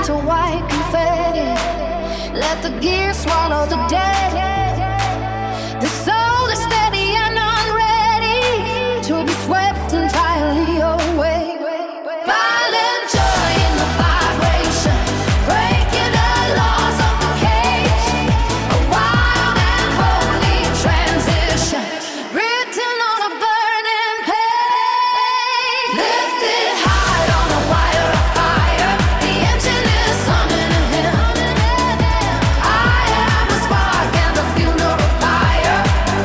into white confetti. Let the gears swallow the day. The soul is steady and unready to be swept entirely away. Violent joy in the vibration, breaking the laws of the cage. A wild and holy transition, written on a burning page. Lifted high on a wire of fire, the engine is humming ahead. I am a spark and the funeral pyre,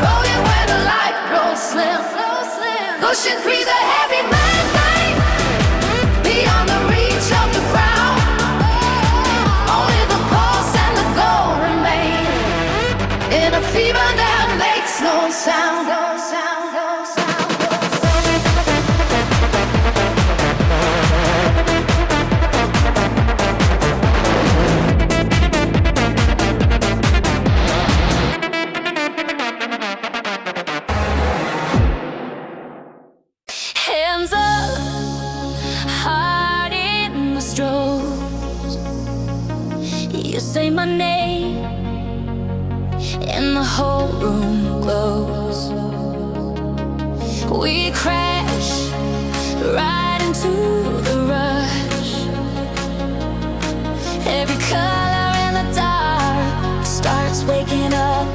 rolling where the light rolls slim, pushing through the heavy mandate, beyond the reach of the ground. Only the pulse and the goal remain, in a fever that makes no sound. Hands up, heart in the strokes. You say my name, and the whole room glows. We crash right into the rush. Every color in the dark starts waking up.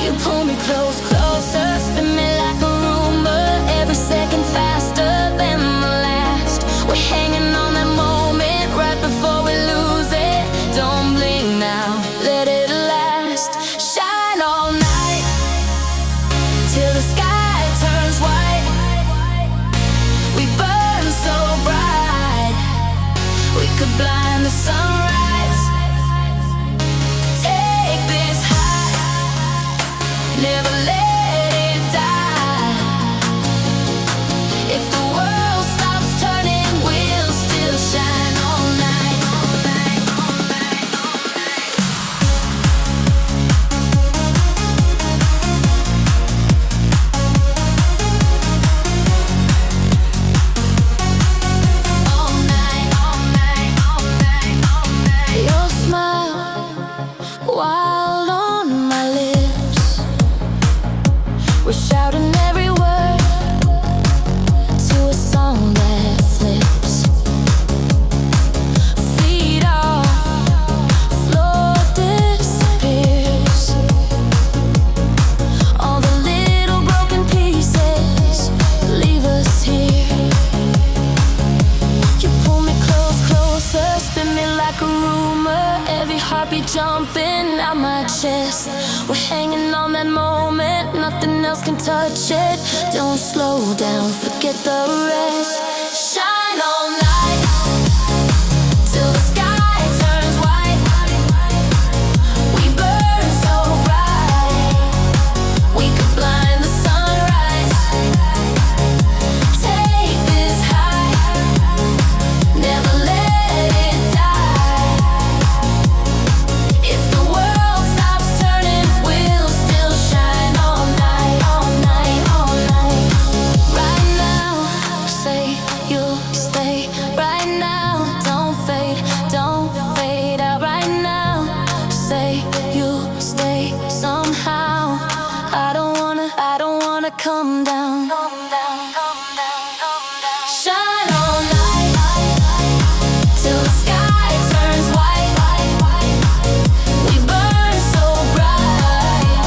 You pull me close, closer, spin me like a rumor. Every second faster than the last. We're hanging on that moment right before we lose it. Don't blink now, let it last. Shine all night till the sky turns white. We burn so bright we could blind the sunrise. Take this high, never let it die. If the world stops turning, we'll still shine all night, all night, all night, all night. All night, all night, all night, all night. Your smile, wild on my lips. We're shouting every word to a song that flips. Feet off, floor disappears. All the little broken pieces leave us here. You pull me close, closer, spin me like a rumor. Every heartbeat jumping out my chest. We're hanging on that moment, nothing else can touch it. Don't slow down, forget the rest. Shine all night till the sky turns white. We burn so bright we could blind the sunrise. Take this high, never let it die. If the world stops turning, we'll still shine all night, all night, all night. Right now, say you'll stay. Right now, don't fade out. Right now, say you'll stay somehow. I don't wanna come down. Shine all night till the sky turns white. We burn so bright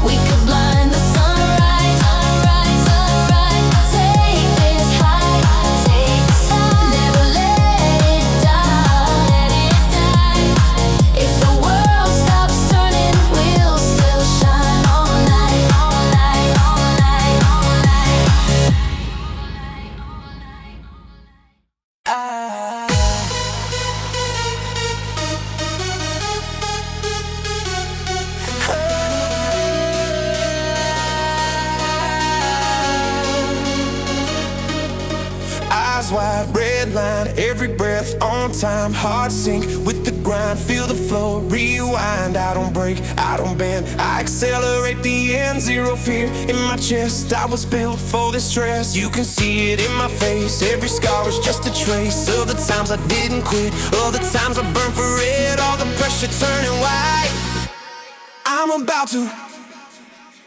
we could blind the sunrise. Take this high, never let it die. If the world stops turning, we'll still shine all night, all night, all night, all night. Eyes wide, red line, every breath breath on time, heart sync with the grind, feel the flow, rewind. I don't break, I don't bend, I accelerate the end, zero fear in my chest. I was built for this stress, you can see it in my face. Every scar is just a trace of the times I didn't quit, all the times I burned for it, all the pressure turning white. I'm about to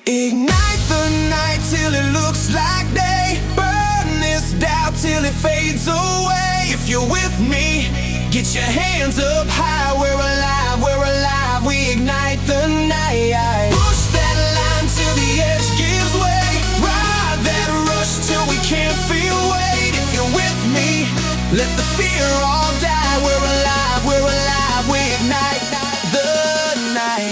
ignite the night till it looks like day. Burn this doubt till it fades away. If you're with me, get your hands up high. We're alive, we ignite the night. Push that line till the edge gives way. Ride that rush till we can't feel weight. If you're with me, let the fear all die. We're alive, we ignite the night.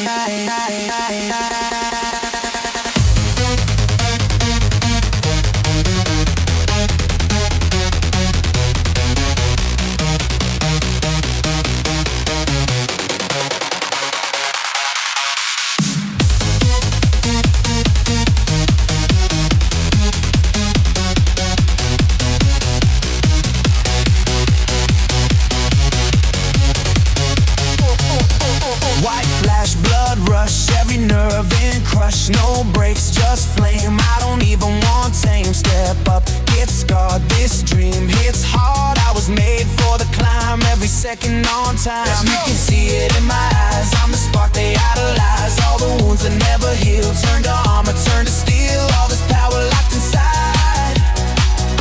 No breaks, just flame. I don't even want tame. Step up, get scarred. This dream hits hard. I was made for the climb. Every second on time. You can see it in my eyes. I'm the spark they idolize. All the wounds that never heal. Turn to armor, turn to steel. All this power locked inside.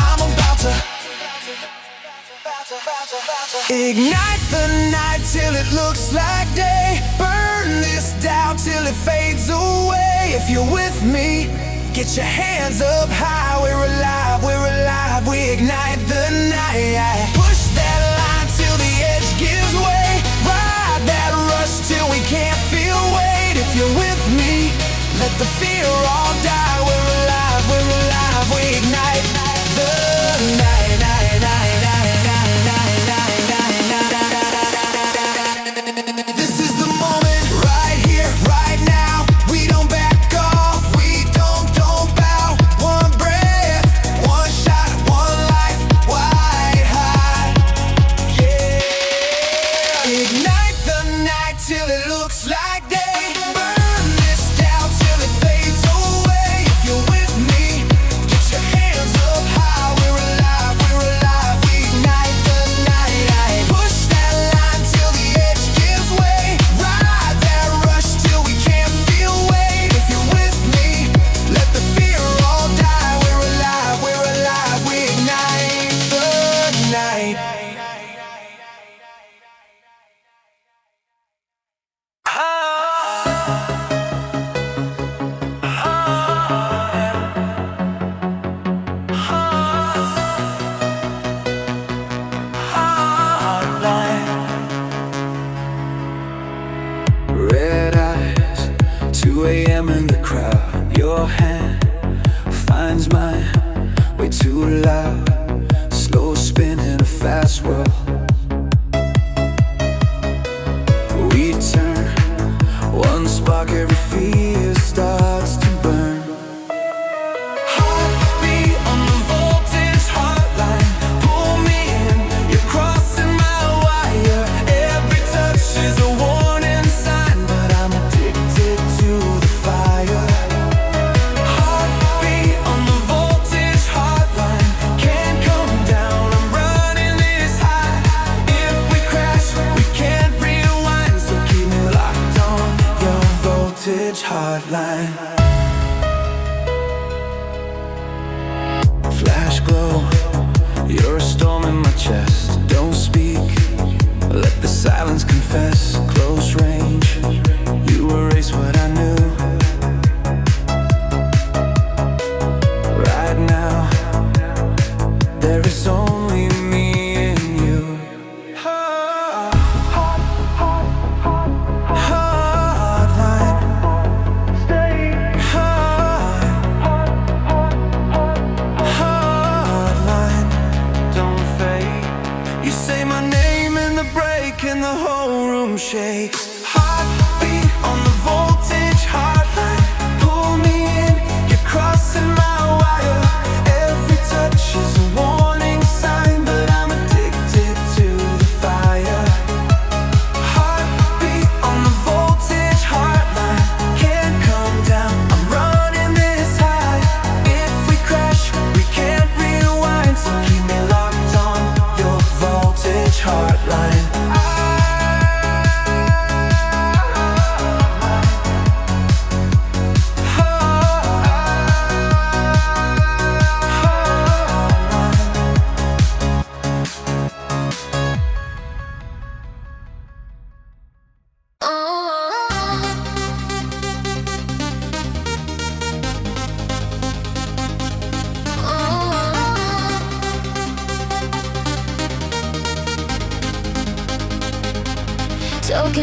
I'm about to ignite the night till it looks like day. Burn this doubt till it fades away. If you're with me, get your hands up high. We're alive, we ignite the night. Push that line till the edge gives way. Ride that rush till we can't feel weight. If you're with me, let the fear all die. We're alive, we ignite the night. This is the moment, right here, right now. We don't back off, we don't bow. One breath, one shot, one life, white hot. Yeah. Ignite the night till it looks like day. Burn this doubt till it fades away. If you're with me, get your hands up high. We're alive, we ignite the night. Push that line till the edge gives way. Ride that rush till we can't feel weight. If you're with me, let the fear all die. We're alive, we ignite the night. Red eyes, 2 a.m. in the crowd. Your hand finds mine, way too loud. Slow spin in a fast world. We turn, one spark, every fear starts to burn. Heartbeat on the voltage hotline. Pull me in, you're crossing my wire. Every touch is a warning sign, but I'm addicted to the fire. Heartbeat on the voltage hotline. Can't come down, I'm running this high. If we crash, we can't rewind, so keep me locked on your voltage hotline. Flash glow, you're a storm in my chest. Don't speak, let the silence confess. Close range, you erase what I knew. Right now, there is only me and you. Heartline, stay high. Heartline, don't fade. You say my name in the break and the whole room shakes. Heartbeat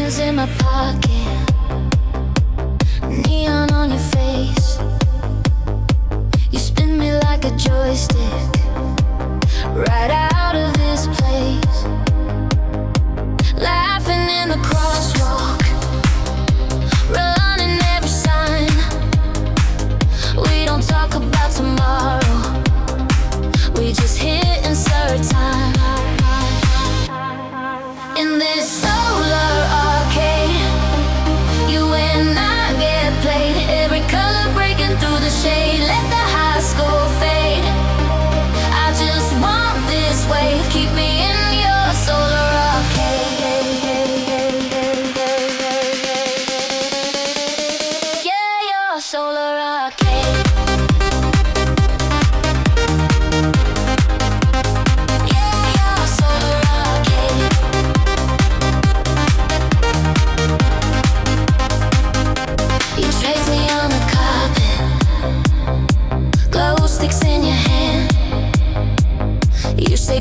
hands in my pocket, neon on your face. You spin me like a joystick, right out of this place. Laughing in the crosswalk, running every sign. We don't talk about tomorrow, we just hit insert time. In this solar arcade, you and I get played. Every color breaking through the shade. Let the high school fade. I just want this wave. Keep me in your solar arcade. Yeah, your solar arcade.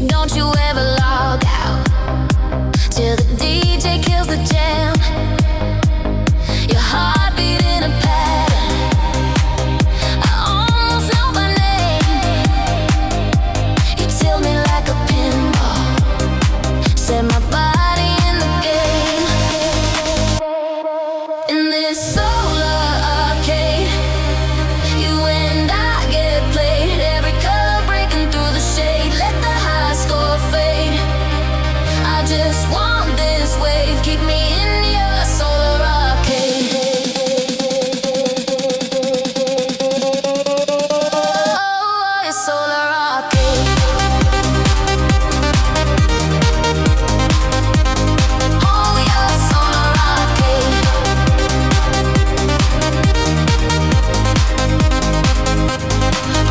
Don't you ever log out till the DJ kills the jam. Your heartbeat in a pattern, I almost know my name. You tilt me like a pinball, set my body in the game. In this solar arcade, you and I get played. Every color breaking through the shade. Let the score fade. I just want this wave. Keep me in your solar arcade. Oh, your solar arcade. Oh, your solar arcade.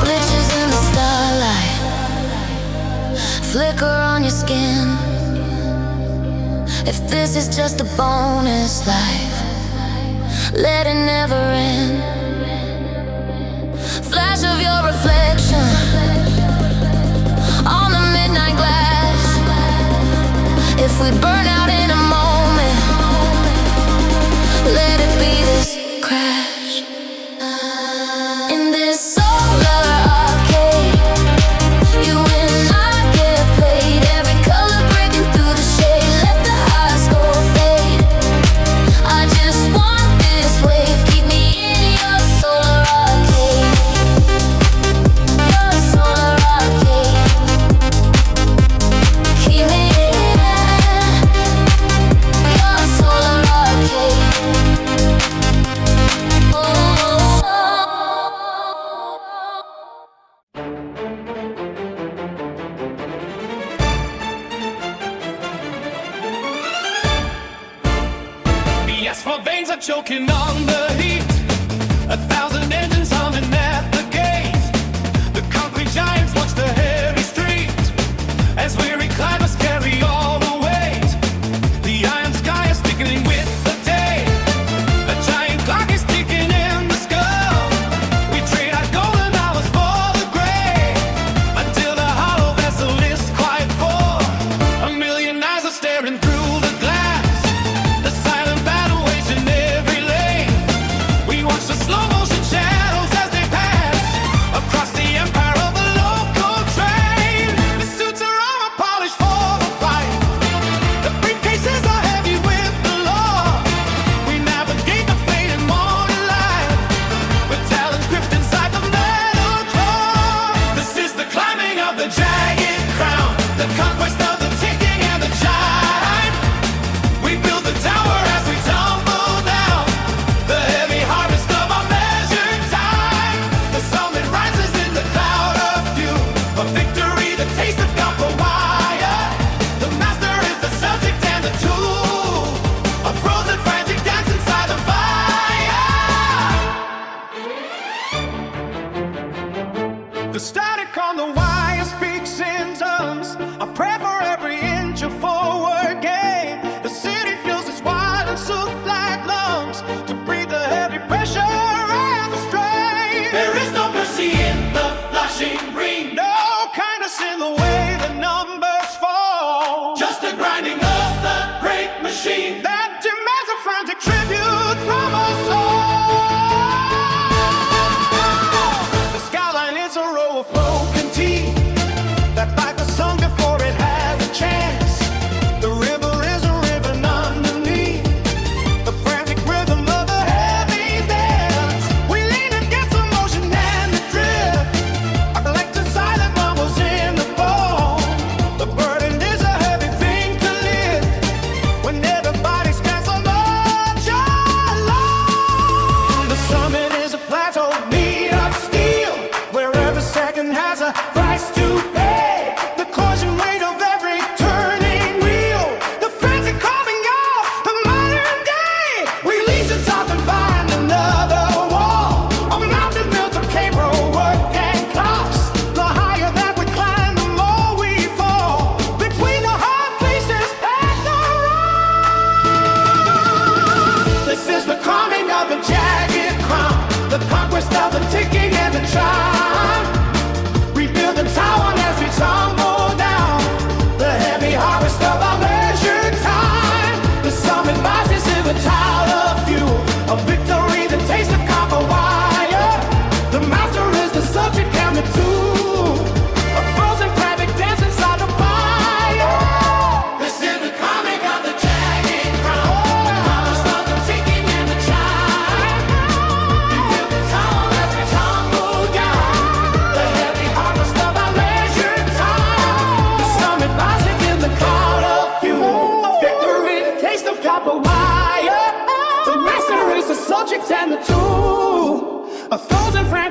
Glitches in the starlight, flicker on your skin. If this is just a bonus life, let it never end. Flash of your reflection on the midnight glass. If we burn out in a moment, let it be this crash. In this solar arcade, you and I get played. Every color breaking through the shade. Let the high score fade. I just want this wave. Keep me in your solar arcade. Your solar arcade. Keep me in your solar arcade. The asphalt veins are choking on the heat. 1,000 engines humming at the gate. The concrete giants watch the heavy street as weary climbers carry all the weight. The iron sky is thickening with the day. A giant clock is ticking in the skull. We trade our golden hours for the gray until the hollow vessel is quiet for. A million eyes are staring through the glass. The silent battle waged in every lane. We watch the slow motion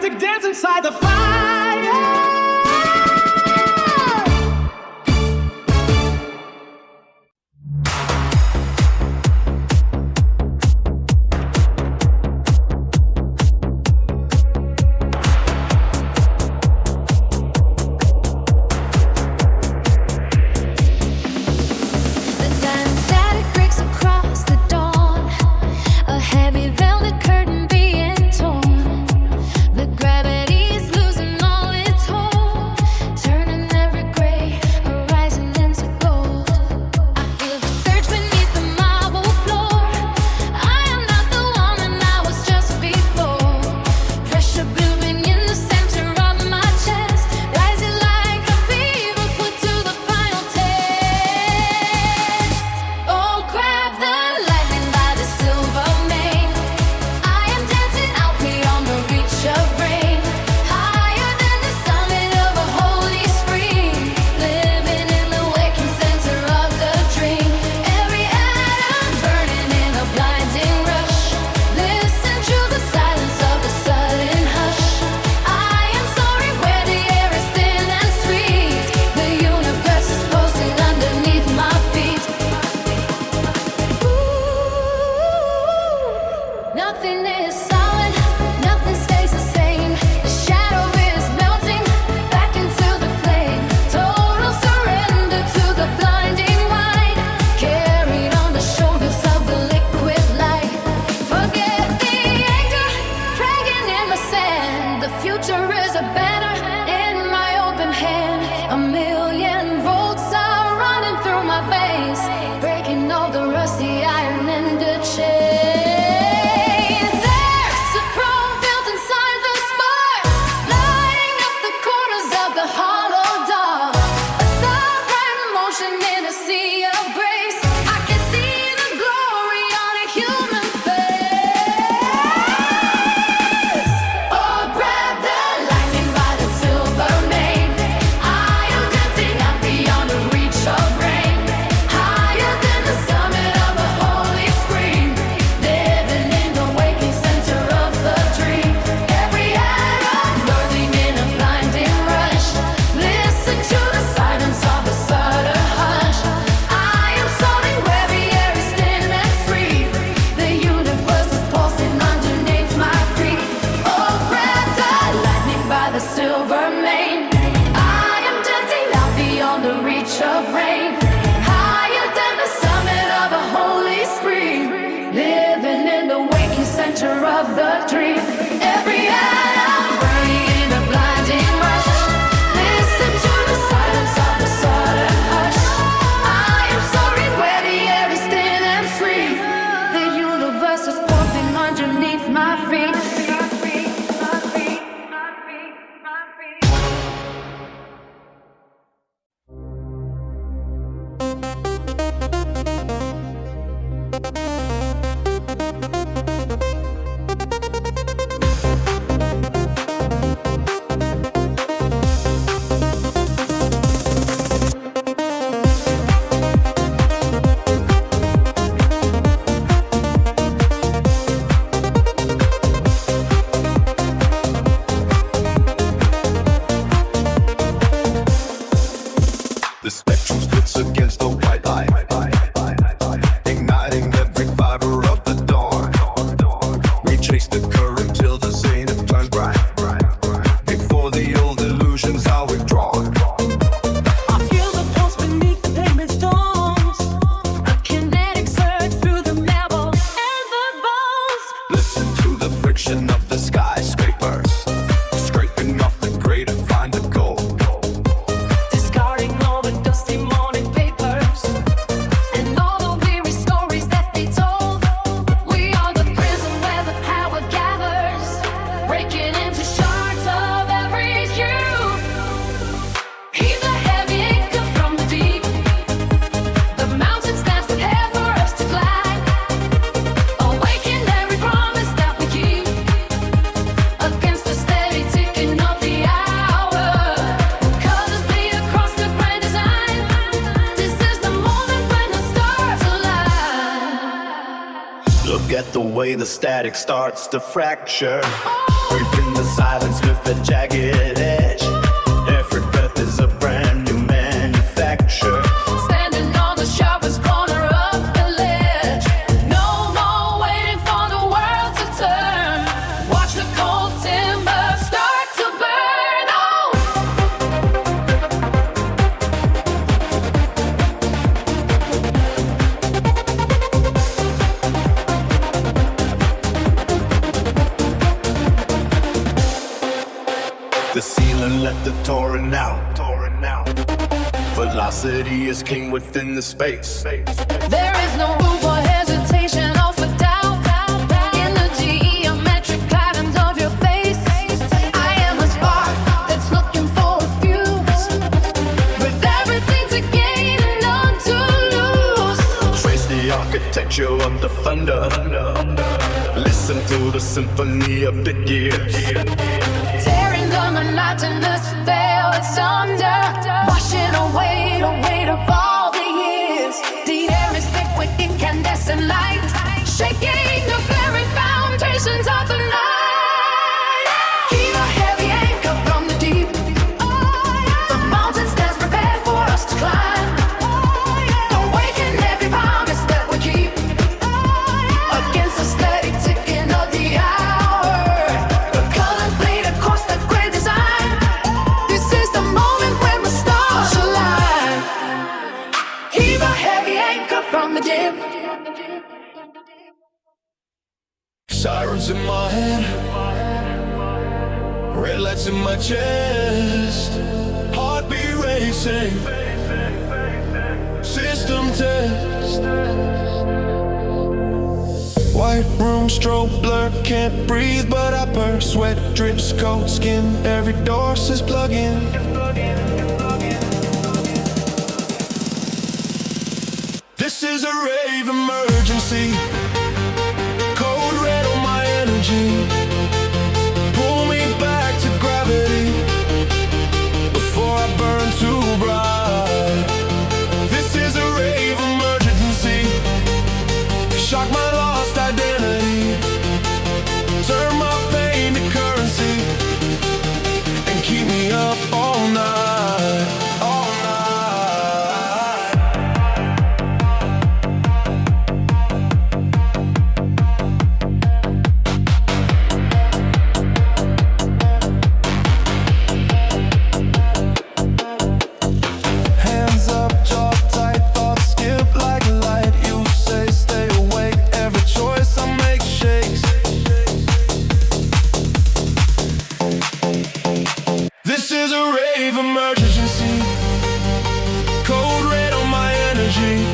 romantic dance inside the fire. Look at the way the static starts to fracture. Sweeping the silence with a jagged edge. Every breath is a brand new manufacture. Standing on the sharpest corner of the ledge. No more waiting for the world to turn. Watch the cold timber start to burn. Oh! The ceiling let the torrent out. Velocity is king within the space. There is no room for hesitation or for doubt. In the geometric patterns of your face, I am a spark that's looking for a fuse. With everything to gain and none to lose. Trace the architecture of the thunder. Listen to the symphony of the years. Tearing the monotonous veil asunder. Washing away the weight of all the years. The air is thick with incandescent light. Shaking the very foundations of the night. Keep a heavy anchor from the deep. The mountain stands prepared for us to climb. Awaken every promise that we keep. Against the steady ticking of the hour. The colored blade across the great design. This is the moment when the stars align. Heave a heavy anchor from the deep. Sirens in my head, red lights in my chest, heartbeat racing, system test. White room, strobe blur, can't breathe but I burn. Sweat drips, cold skin, every door says plug in. This is a rave emergency. Code red on my energy. Pull me back to gravity before I burn too bright. This is a rave emergency. Shock my lost identity. Turn my pain to currency and keep me up all night. All night. Hands up, jaw tight, thoughts skip like light. You say stay awake, every choice I make shakes. This is a rave emergency. Code red on my energy.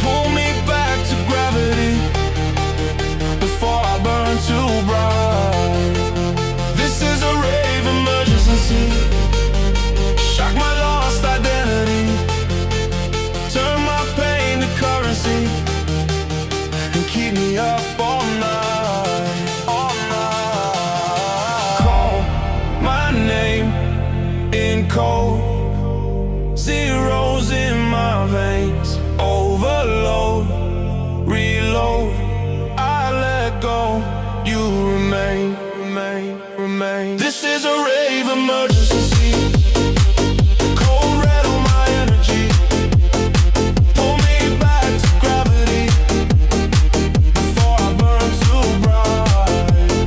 Pull me back to gravity before I burn too bright. This is a rave emergency. Shock my lost identity. Turn my pain to currency and keep me up all night. All night. Call my name in code. Zeros in my veins. Overload, reload. I let go. You remain, remain, remain. This is a rave emergency. Cold red on my energy. Pull me back to gravity before I burn too bright.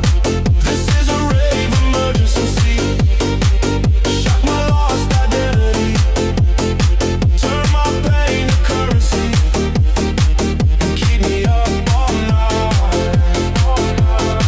This is a rave emergency. Shock my lost identity. Turn my pain to currency and keep me up all night. All night.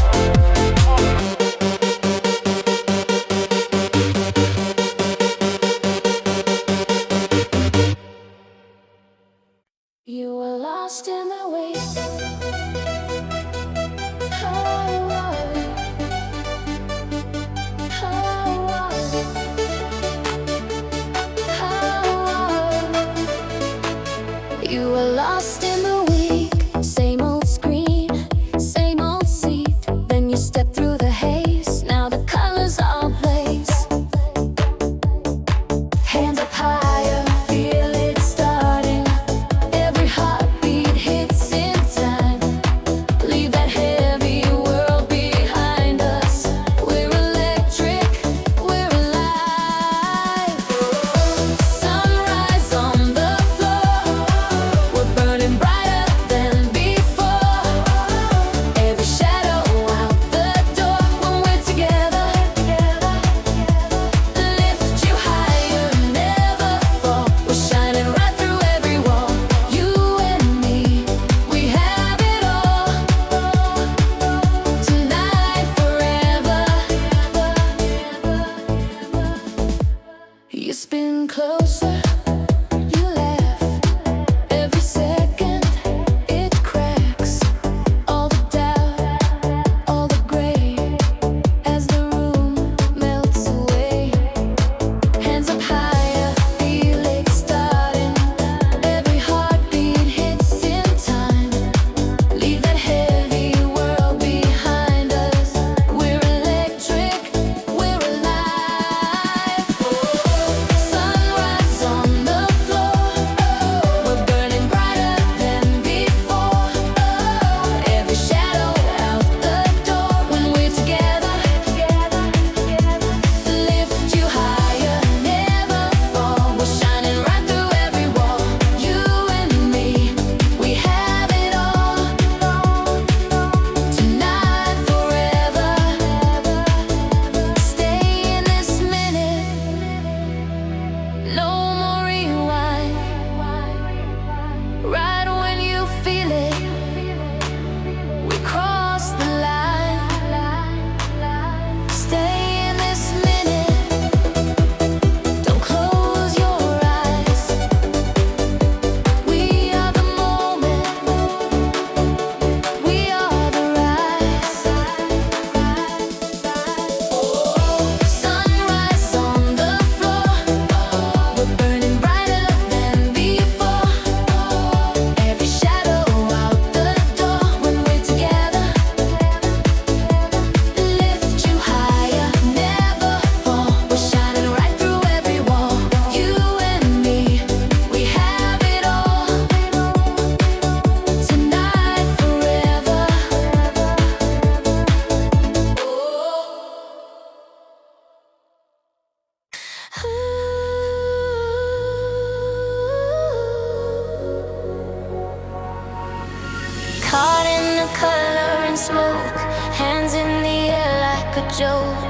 in a color and smoke, hands in the air like a joke.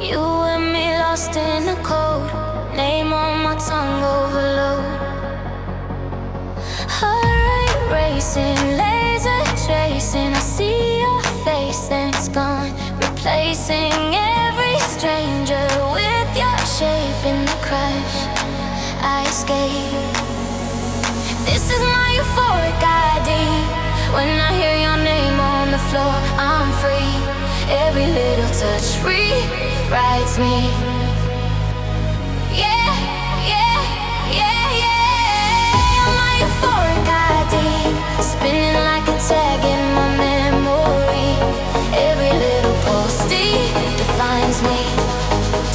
You and me lost in a code, name on my tongue overload. Heart rate racing, laser tracing. I see your face and it's gone, replacing every stranger with your shape in the crush. I escape. This is my euphoric ID. When I hear your name on the floor, I'm free. Every little touch rewrites me. Yeah, yeah, yeah, yeah. You're my euphoric ID, spinning like a tag in my memory. Every little pulse defines me,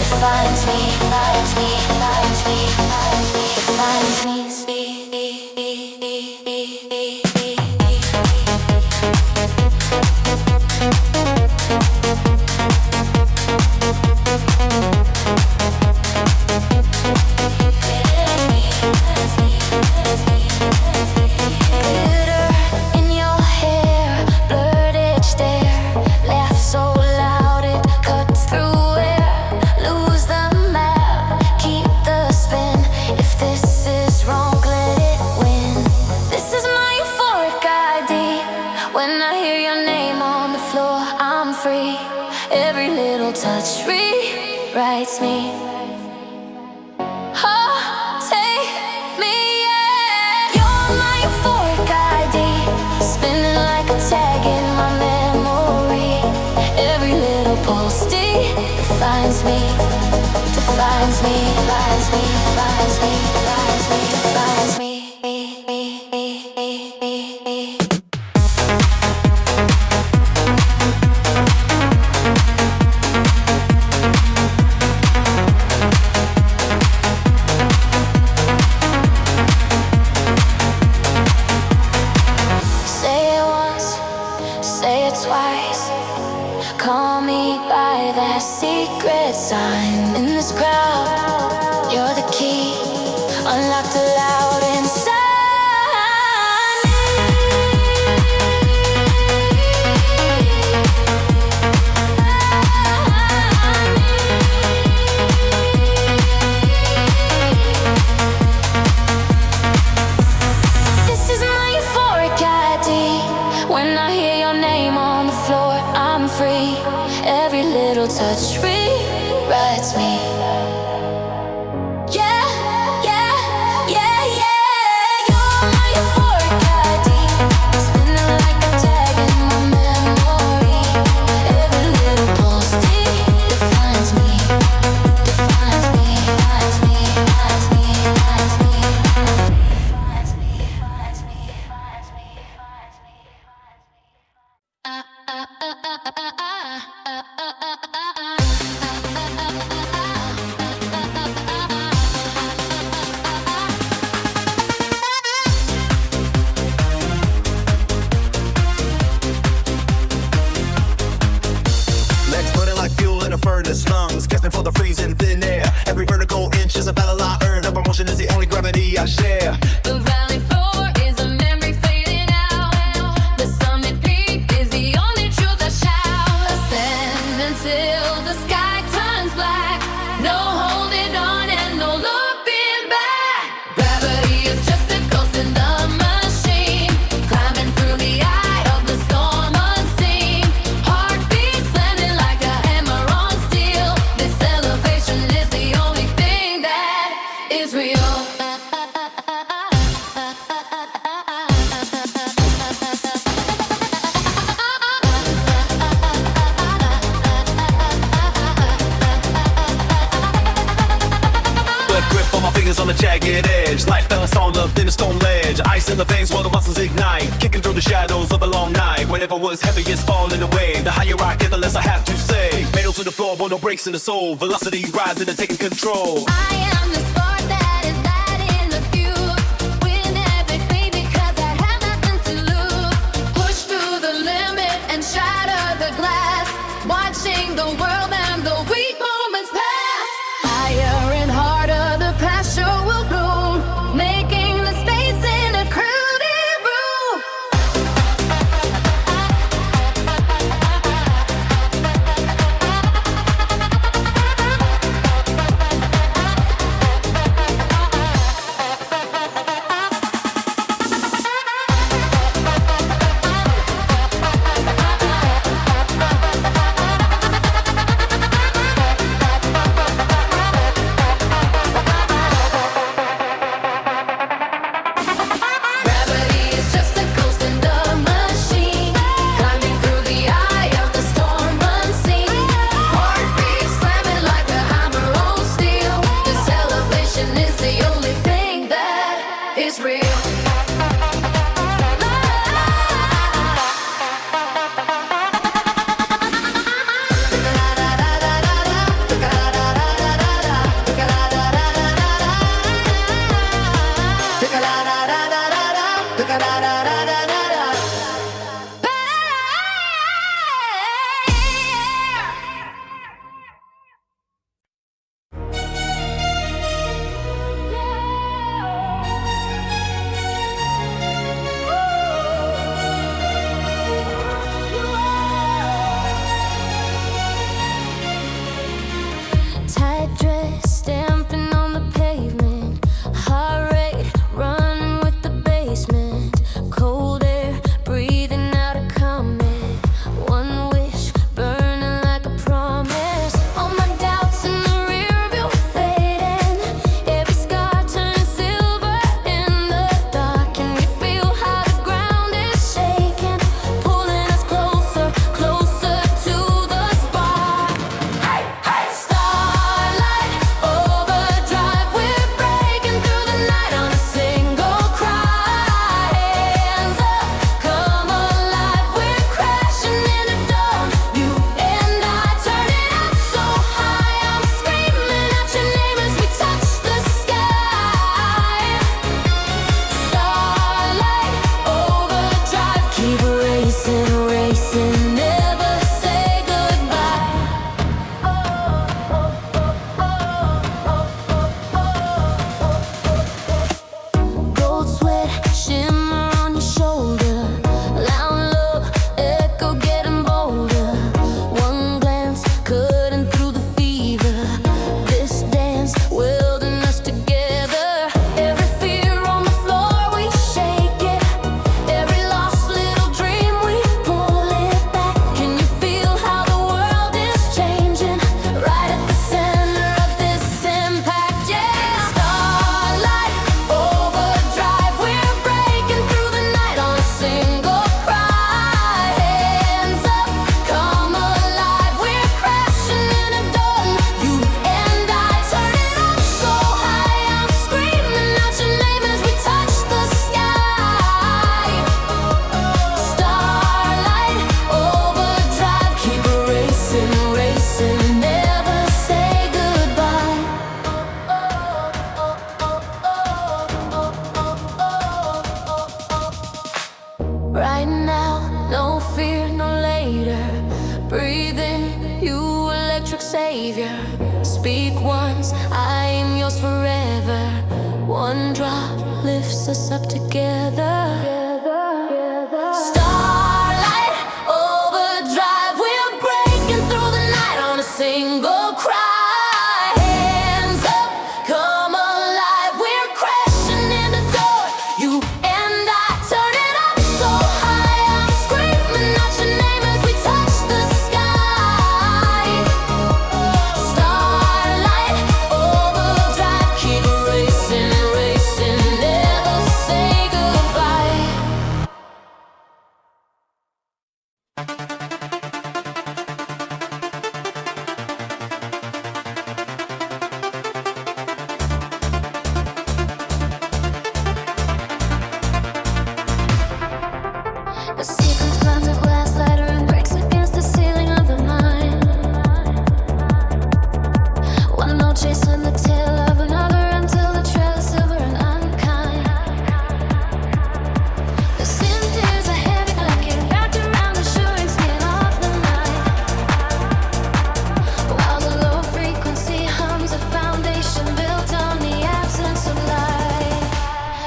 defines me, defines me, defines me, defines me, defines me. Writes me. Oh, take me, yeah. You're my euphoric ID, spinning like a tag in my memory. Every little pulse defines me, defines me, defines me, defines me, defines me, defines me. Sign in this crowd, you're the key, unlocked aloud inside This is my euphoric ID. When I hear your name on the floor, I'm free. Every little touch writes me. Yeah, yeah, yeah, yeah. You're my euphoric ID, spinning like a tag in my memory. Every little pulse defines me, defines me, defines me, defines me, defines me, defines me, defines me, defines me, defines me. Lungs, gasping for the freezing thin air. Every vertical inch is a battle I earn. Upper motion is the only gravity I share. The valley floor is a memory fading out. The summit peak is the only truth I shout. Ascend until the sky turns black. No holding on and no looking back. Gravity is just a ghost in the machine, climbing through the eye of the storm unseen. Heartbeats landing like a hammer on steel. This elevation is the only thing that is real. Grip on my fingers on the jagged edge, like the sound of thin stone ledge. Ice in the veins while the muscles ignite, kicking through the shadows of a long night. Whatever was heavy is falling away. The higher I get, the less I have to say. Metal to the floor, but no breaks in the soul. Velocity rising and taking control. I am the spark that is lighting the fuse. Win everything because I have nothing to lose. Push through the limit and shatter the glass. Watching the world and the weak moments pass. Higher and harder, the passion will bloom, making the space in a crowded room. greater. Breathe in, you electric savior. Speak once, I am yours forever. One drop lifts us up together. Starlight Overdrive, we're breaking through the night on a single cry. Hands up, come alive, we're crashing in the door. You and I turn it up so high, I'm screaming out your name as we touch the sky. Starlight Overdrive, keep racing, racing, never say goodbye. A sequence plans a glass ladder and breaks against the ceiling of the mind. One note chasing the tail of another until the trail is silver and unkind. The synth is a heavy blanket wrapped around the shivering skin of the night, while the low frequency hums a foundation built on the absence of light.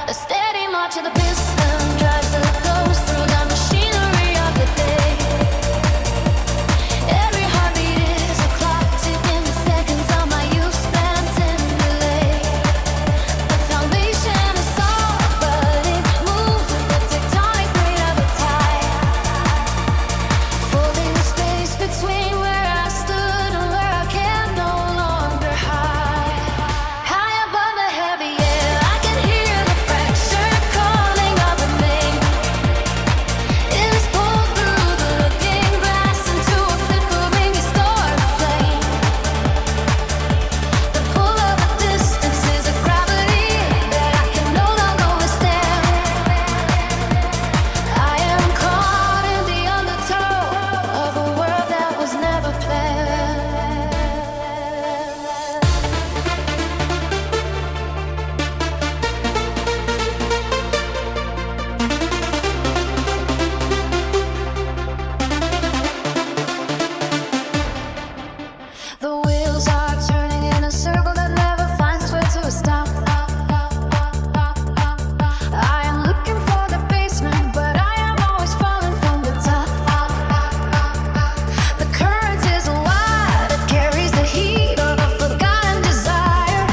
A steady march of the piston drives the ghost through the machinery of the day. Every heartbeat is a clock ticking the seconds on my youth spent in delay. The foundation is soft, but it moves with the tectonic weight of a tide, folding the space between where I stood and where I can no longer hide. High above the heavy air, I can hear the fracture calling out the name. It is pulled through the looking glass into a flickering distorted flame. The pull of the distance is a gravity that I can no longer withstand. I am caught in the undertow of a world that was never planned. The wheels are turning in a circle that never finds where to stop. I am looking for the basement, but I am always falling from the top. The current is wide, it carries the heat of a forgotten desire,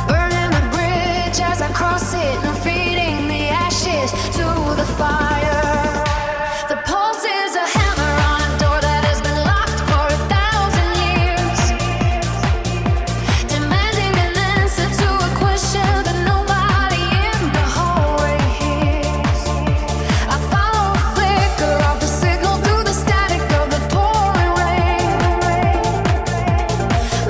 burning the bridge as I cross it and feeding the ashes to the fire. The pulse is a hammer on a door that has been locked for 1,000 years, demanding an answer to a question that nobody in the hallway hears. I follow a flicker of the signal through the static of the pouring rain,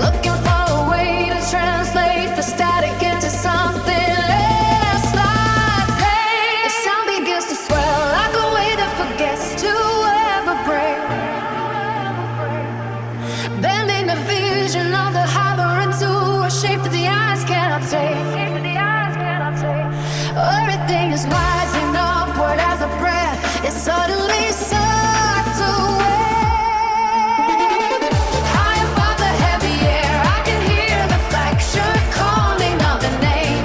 looking for a way to translate the static into something less like pain. The sound begins to swell like a wave that forgets to ever break, bending the vision of the harbor into a shape that the eyes cannot take. Everything is rising upward as the breath is suddenly sucked away. High above the heavy air, I can hear the fracture calling out the name.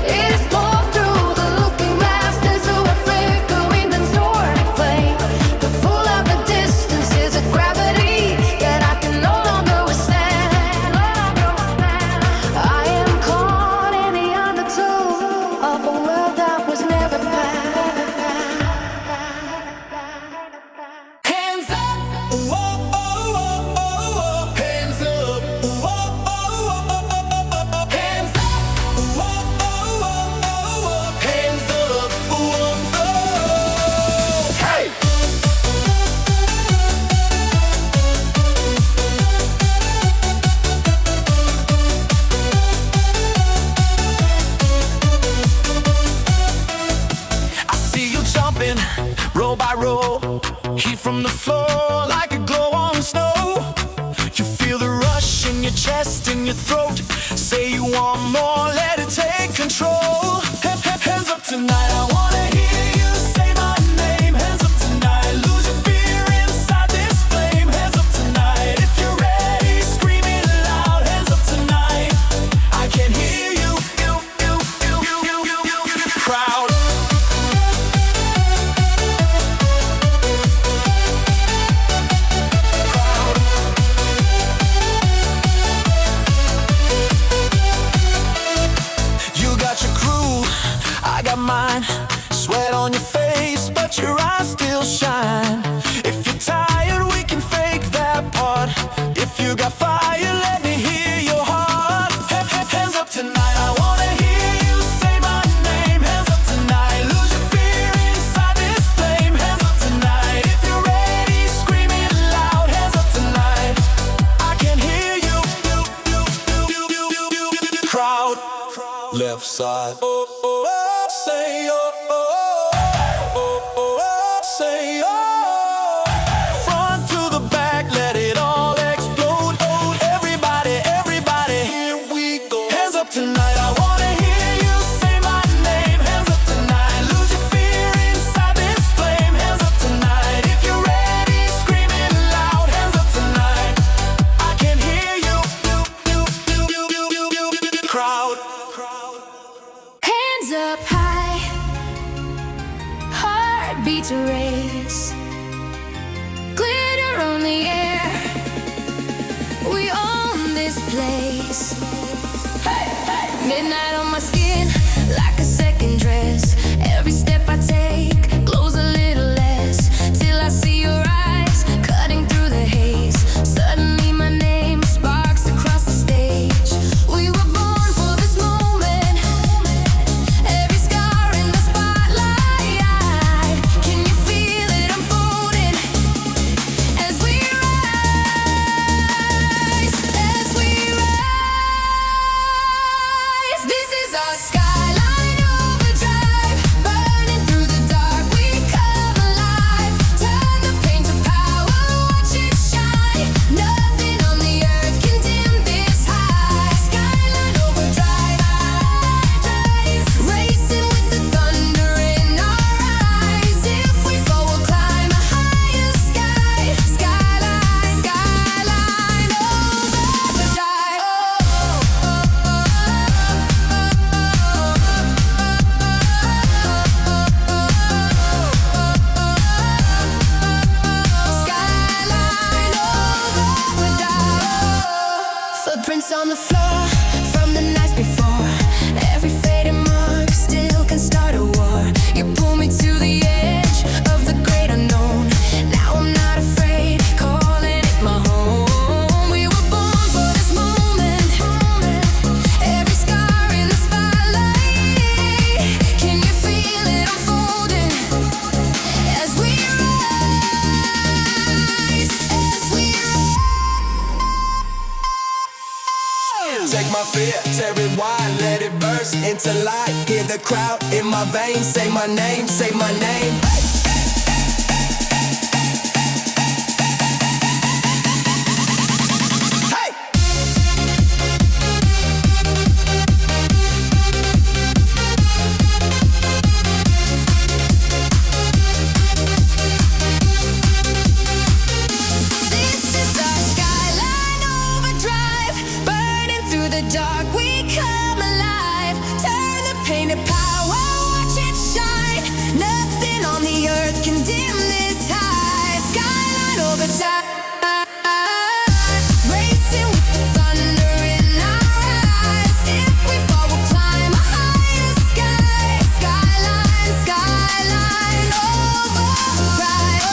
It is pulled through the looking glass into a flickering distorted flame. The pull of the distance is a gravity that I can no longer withstand. I am caught in the undertow of a world that was never planned. Hands up, whoa, oh, oh, oh, oh. Hands up, whoa, oh, oh, oh, oh. Hands up, whoa, oh, oh, oh, oh. Hands up, whoa, oh. Hey! I see you jumping, row by row, heat from the floor like a glow on snow. You feel the rush in your chest, in your throat. Say you want more, let it take control. Hands up tonight, I wanna hear you say my name. Hands up tonight. but your eyes still shine. If you're tired, we can fake that part. If you got fire, let me hear your heart. Hands up tonight, I wanna hear you say my name. Hands up tonight, lose your fear inside this flame. Hands up tonight, if you're ready, scream it loud. Hands up tonight, I can hear you. Crowd, left side. Oh, oh, oh, say oh, oh, oh, oh, oh, say oh. Front to the back, let it all explode. Oh, everybody, everybody, here we go. Hands up tonight, I wanna hear you say my name. Hands up tonight, lose your fear inside this flame. Hands up tonight, if you're ready, scream it loud. Hands up tonight, I can hear you. Crowd. Hands up high, heartbeat to race, glitter on the air. We own this place. Midnight on my skin, like a second dress. Every step I take glows a little less, till I see your eyes cutting through the haze. Suddenly my name sparks across the stage. We were born for this moment. Every scar in the spotlight. Can you feel it unfolding as we rise? As we rise. This is our Skyline Overdrive. Burning through the dark, we come alive. Turn the pain to power, watch it shine. Nothing on the earth can dim this high. Skyline Overdrive, racing with the thunder in our eyes. If we fall, we'll climb a higher sky. Skyline, Skyline Overdrive. Skyline Overdrive. Footprints on the floor from the nights before. Every faded mark still can start a war. You pull me to the edge of the great unknown. Now I'm not afraid, calling it my home. We were born for this moment. Every scar in the spotlight. Can you feel it unfolding as we rise? As we rise. Take my fear, tear it wide, let it burst into light. Hear the crowd in my veins, say my name, say my name. Hey! This is our Skyline Overdrive. Burning through the dark, we come alive. Turn the pain to power, watch it shine. Nothing on the earth can dim this high. Skyline Overdrive. Racing with the thunder in our eyes. If we fall, we'll climb a higher sky. Skyline, Skyline Overdrive.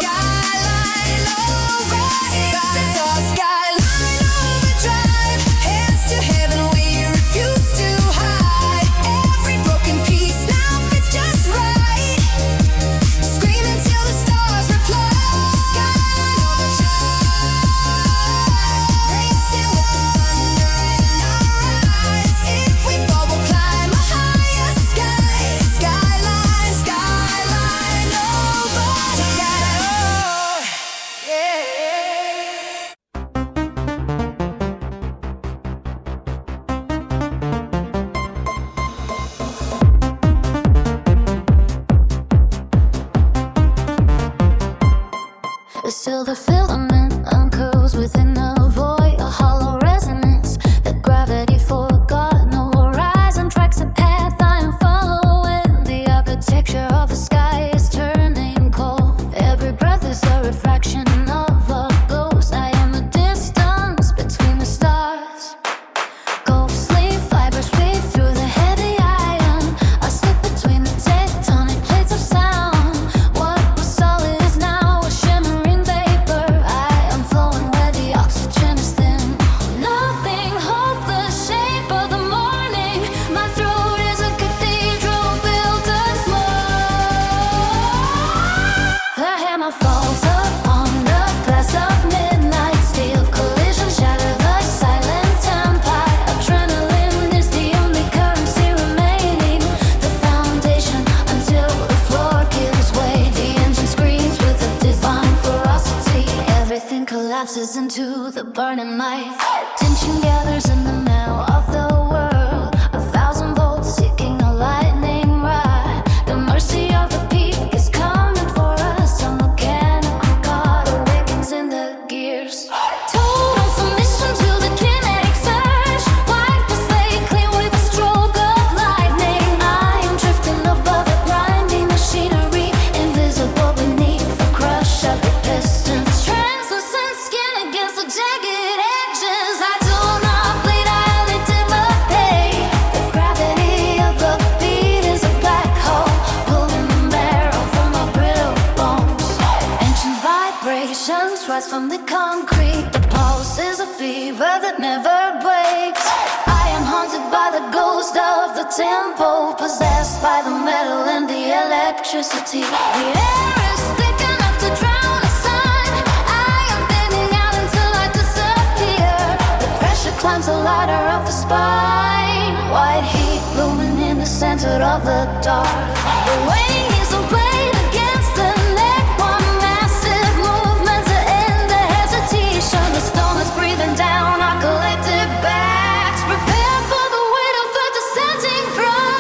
Skyline Overdrive. This is our Skyline Overdrive. Hands to heaven, we refuse to hide. Every broken piece now fits just right. Screaming till the stars reply. Skyline Overdrive. Racing with the thunder in our eyes. If we fall, we'll climb a higher sky. Skyline, Skyline Overdrive. Yeah. A silver filament uncurls within the void, a hollow resonance that gravity forgot. No horizon tracks a path I am following. The architecture of the sky is turning cold. Every breath hammer falls upon the glass of midnight steel. Collision shatter the silent empire. Adrenaline is the only currency remaining. The foundation until the floor gives way. The engine screams with a divine ferocity. Everything collapses into the burning light. Tension gathers in the middle of the world. 1,000 volts seeking a lightning ride. The mercy of the peak is coming for us. A mechanical god awakens in the gears. Total submission to the kinetic surge. Wipe the slate clean with a stroke of lightning. I am drifting above the grinding machinery. Invisible beneath the crush of the pistons. Translucent skin against the jagged edges. I do not bleed, I only dissipate. The gravity of the beat is a black hole, pulling the marrow from my brittle bones. Ancient vibrations rise from the concrete. The pulse is a fever that never breaks. I am haunted by the ghost of the tempo, possessed by the metal and the electricity. The air is thick enough to drown a sun. I am thinning out until I disappear. The pressure climbs the ladder of the spine. White heat looming in the center of the dark. The weight is a blade against the neck. One massive movement to end the hesitation. The stone is breathing down our collective backs. Prepare for the weight of the descending throne.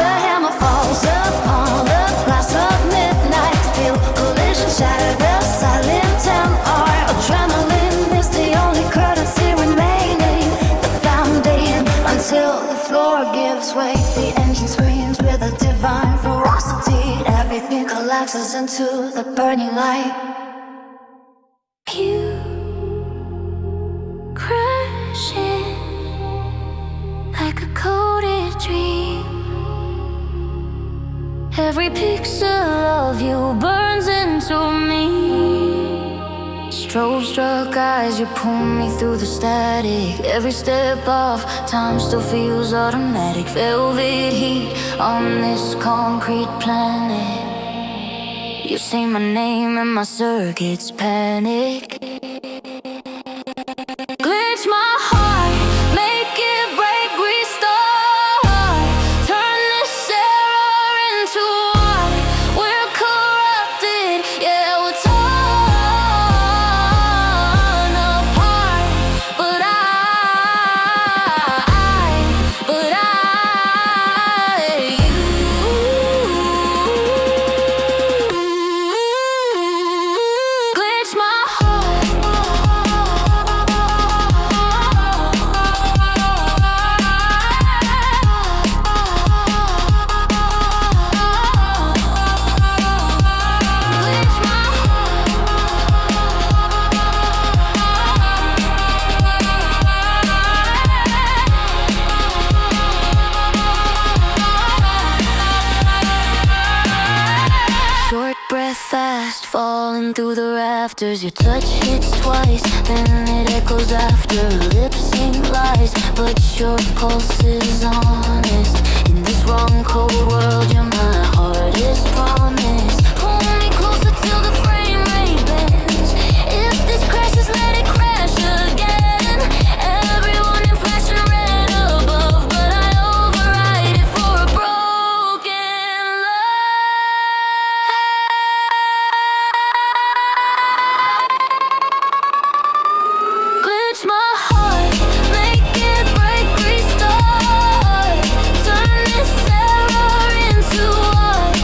The hammer falls upon the glass of midnight steel. Collision shatter the silent empire. Adrenaline is the only currency remaining. The foundation until the floor gives way. The engine screams with a divine ferocity. Everything collapses into the burning light. You crash in like a coded dream. Every pixel of you burns into me. Strobe struck eyes, you pull me through the static. Every step off, time still feels automatic. Velvet heat on this concrete planet. You say my name and my circuits panic. Glitch my heart, make it break, restart. Turn this error into art. We're corrupted, yeah, we're torn apart. But glitch my heart. Glitch my Short breath fast, falling through the rafters. Your touch hits twice, then it echoes after. Lips sing lies, but your pulse is honest. In this wrong cold world, you're my hardest promise. Pull me closer till the frame rate bends. If this crashes, let it crash again. Everyone in flashing red above, but I override it for a broken love. Glitch my heart, make it break, restart. Turn this error into art.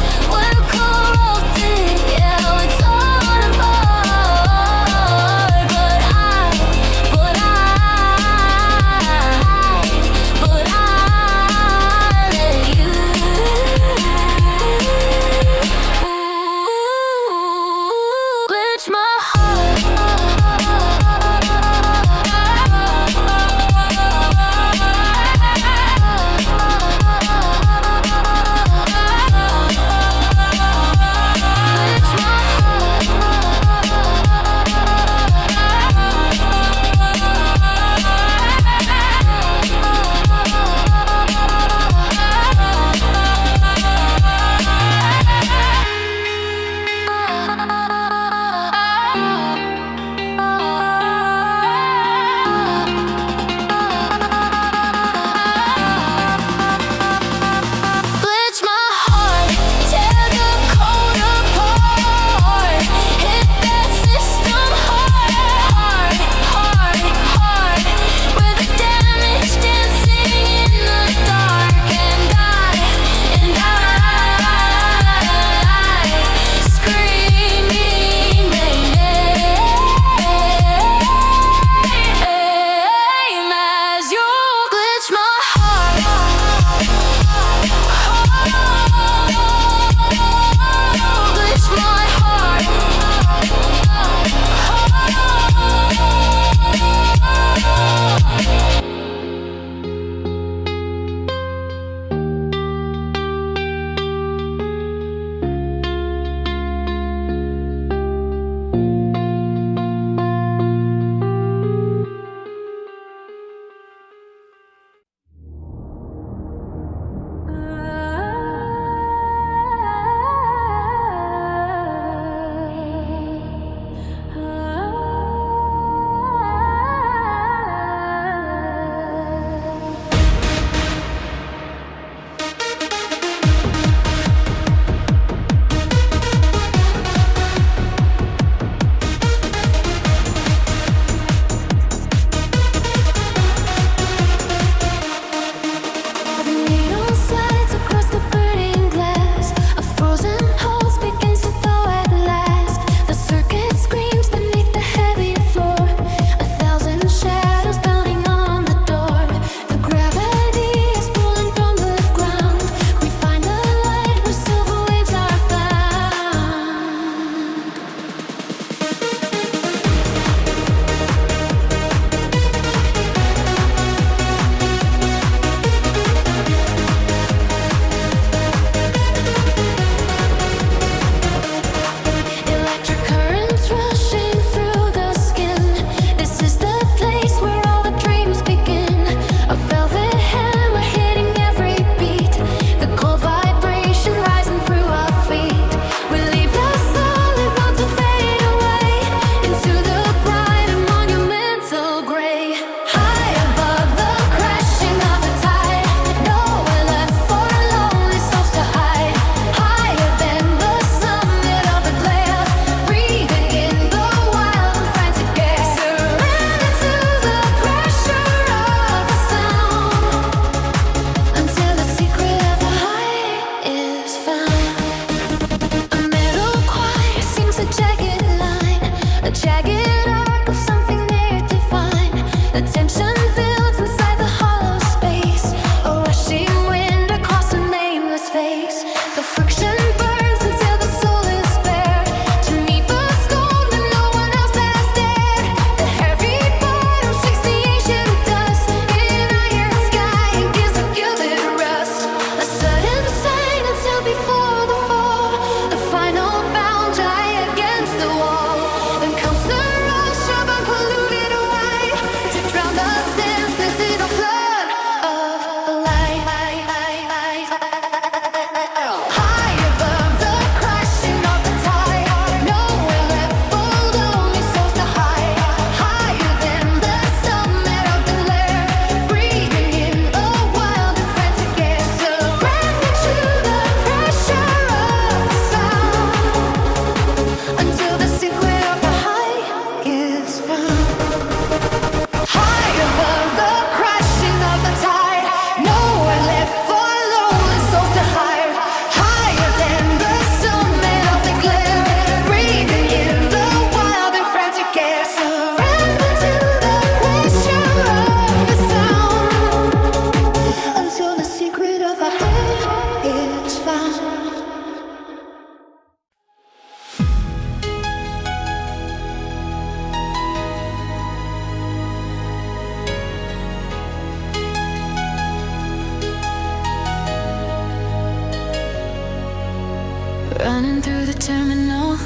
Running through the terminal,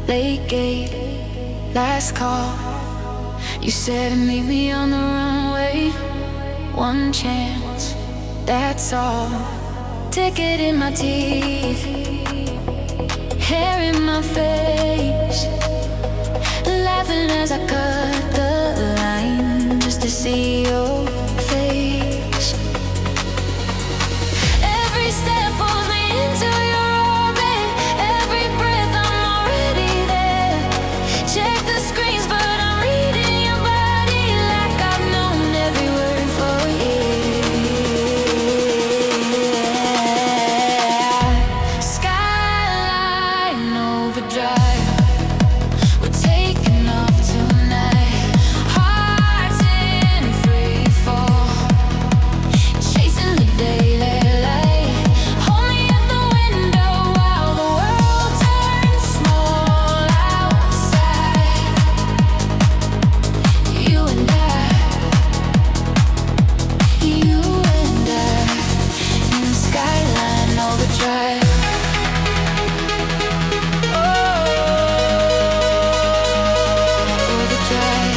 late gate, last call. You said meet me on the runway. One chance, that's all. Ticket in my teeth, hair in my face, laughing as I cut the line just to see your face. Every step pulls me into your orbit. Every breath I'm already there. Check the screens but I'm reading your body like I've known every word for years. Skyline Overdrive, we're taking off tonight. Hearts in free fall, chasing the daylight light. Hold me at the window while the world turns small outside. You and I in Skyline Overdrive. Overdrive.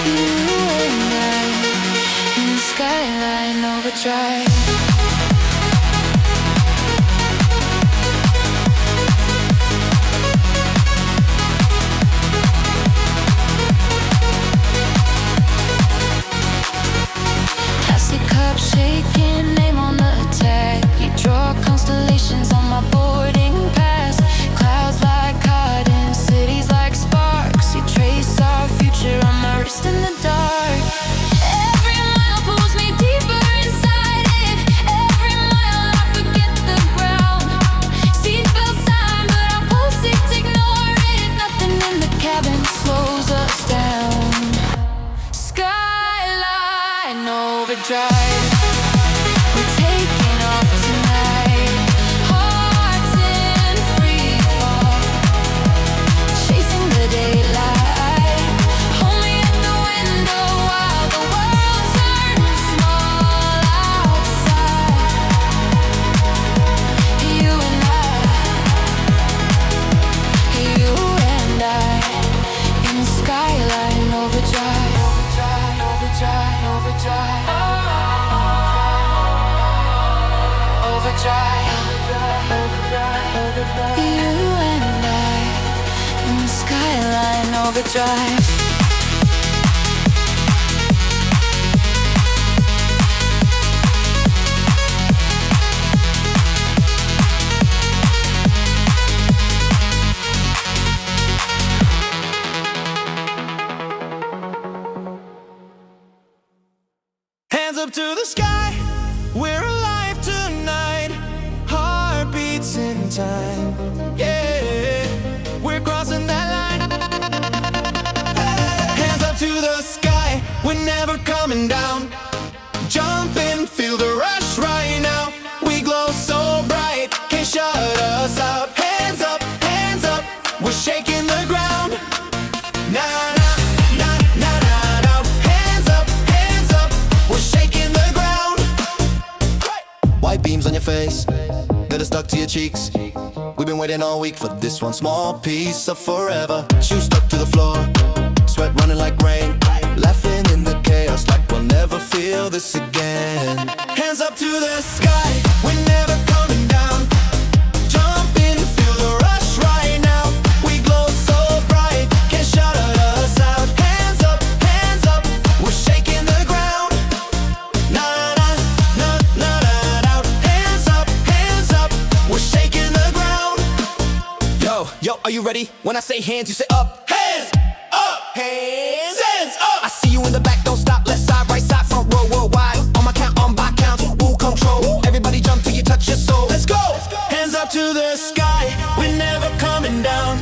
You and I in Skyline Overdrive. Plastic cup shaking, name on the tag. You draw constellations on my boarding pass. Clouds like cotton, cities like sparks. You trace our future on my wrist in the dark. Every mile pulls me deeper inside it. Every mile I forget the ground. Seatbelt sign, but our pulses ignore it. Nothing in the cabin slows us down. Skyline Overdrive, we're taking off tonight. Hearts in free fall, chasing the daylight. Hold me at the window while the world turns small outside. You and I in Skyline Overdrive. Overdrive, overdrive, overdrive, overdrive. You and I in Skyline Overdrive. Hands up to the sky, we're alive tonight. Heartbeats in time, yeah. We're crossing that line. Hands up to the sky, we're never coming down. Jump in, feel the rush right now. We glow so bright, can't shut us out. Hands up, we're shaking the ground. Nah, nah, nah, nah, nah, nah. Hands up, we're shaking the ground. White beams on your face, that are stuck to your cheeks. We've been waiting all week for this one small piece of forever. Shoes stuck to the floor, sweat running like rain. Laughing in the chaos like we'll never feel this again. Hands up to the sky, we're never coming down. Jump in, feel the rush right now. We glow so bright, can't shut us out. Hands up, we're shaking the ground. Nah, nah, nah, nah, nah, nah. Hands up, we're shaking the ground. Yo, are you ready? When I say hands, you say up. Hands up, hands up. I see you in the back, don't stop. Left side, right side, front row, worldwide. On my count, on by count, woo control. Everybody jump till you touch your soul. Let's go. Hands up to the sky, we're never coming down.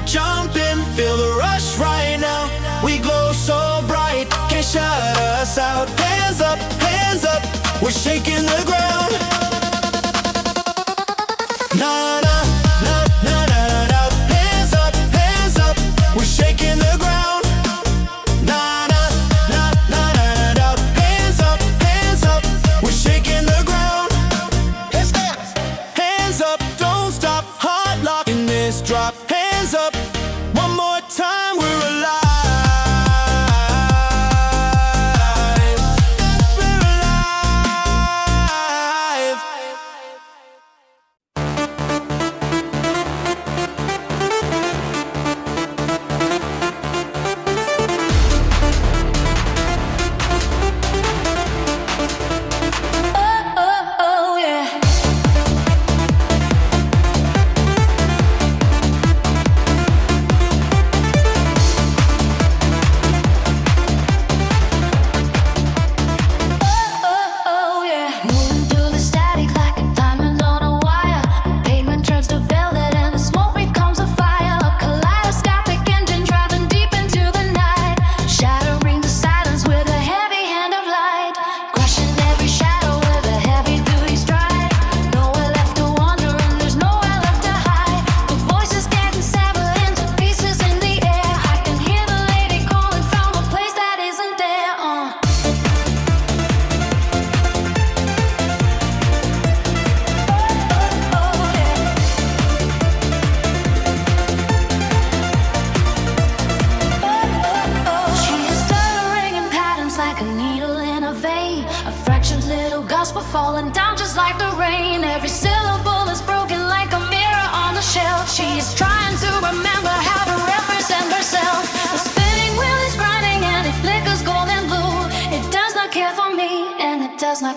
Jump in, feel the rush right now. We glow so bright, can't shut us out. Hands up, we're shaking the ground. Nah, nah, nah, nah, nah, nah. Hands up, we're shaking the ground. Nah, nah, nah, nah, nah, nah. Hands up, we're shaking the ground.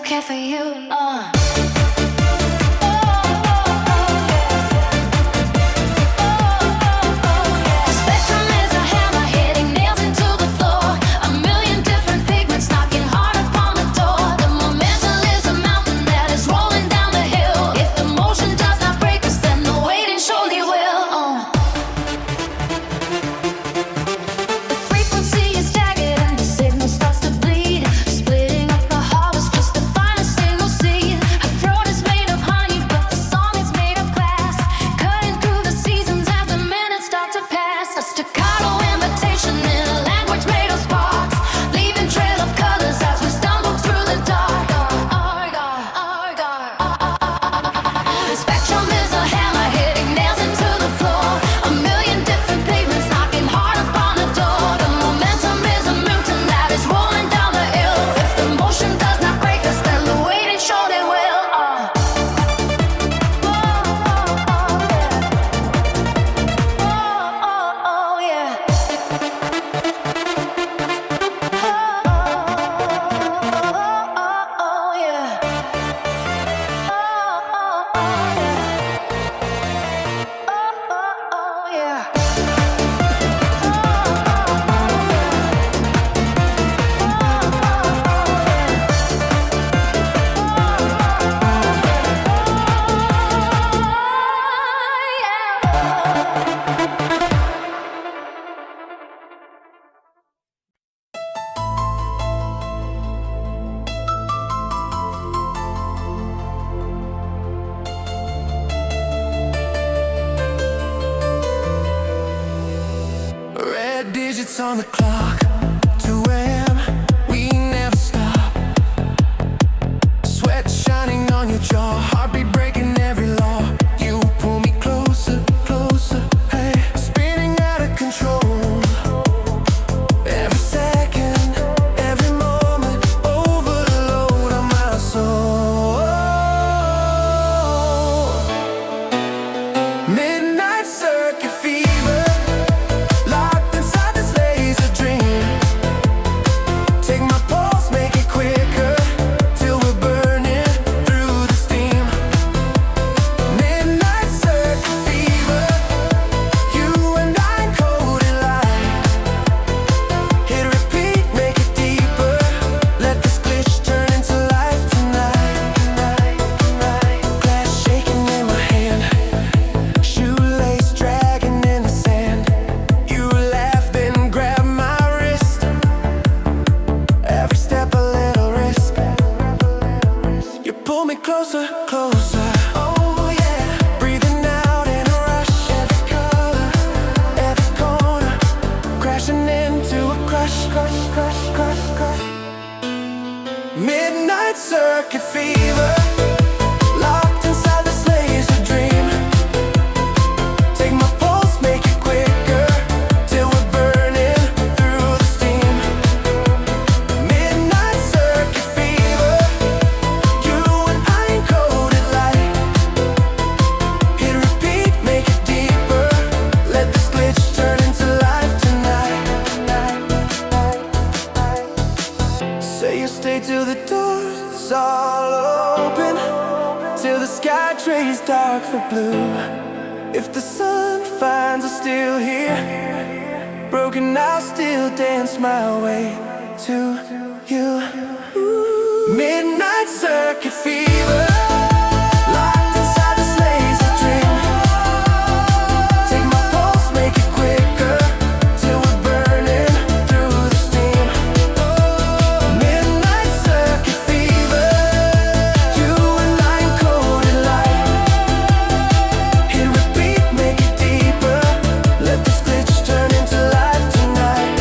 care for you. Digits on the clock, 2 a.m. We never stop. Sweat shining on your jaw, heartbeat breaking every law. You pull me closer, closer, hey, spinning out of control. Every second, every moment, overload on my soul. Midnight circuit fever. Closer, closer, oh yeah. Breathing out in a rush. Every color, every corner, crashing into a crush, crush, crush, crush, crush. Midnight circuit fever. Locked inside this laser dream. Take my pulse, make it quicker, till we're burning through the steam. Midnight circuit fever. Till the doors all open, till the sky trades dark for blue. If the sun finds us still here, broken, I'll still dance my way to you. Midnight circuit fever. Locked inside this laser dream. Take my pulse, make it quicker, till we're burning through the steam. Midnight circuit fever. You and I encoded light. Hit repeat, make it deeper. Let this glitch turn into life tonight.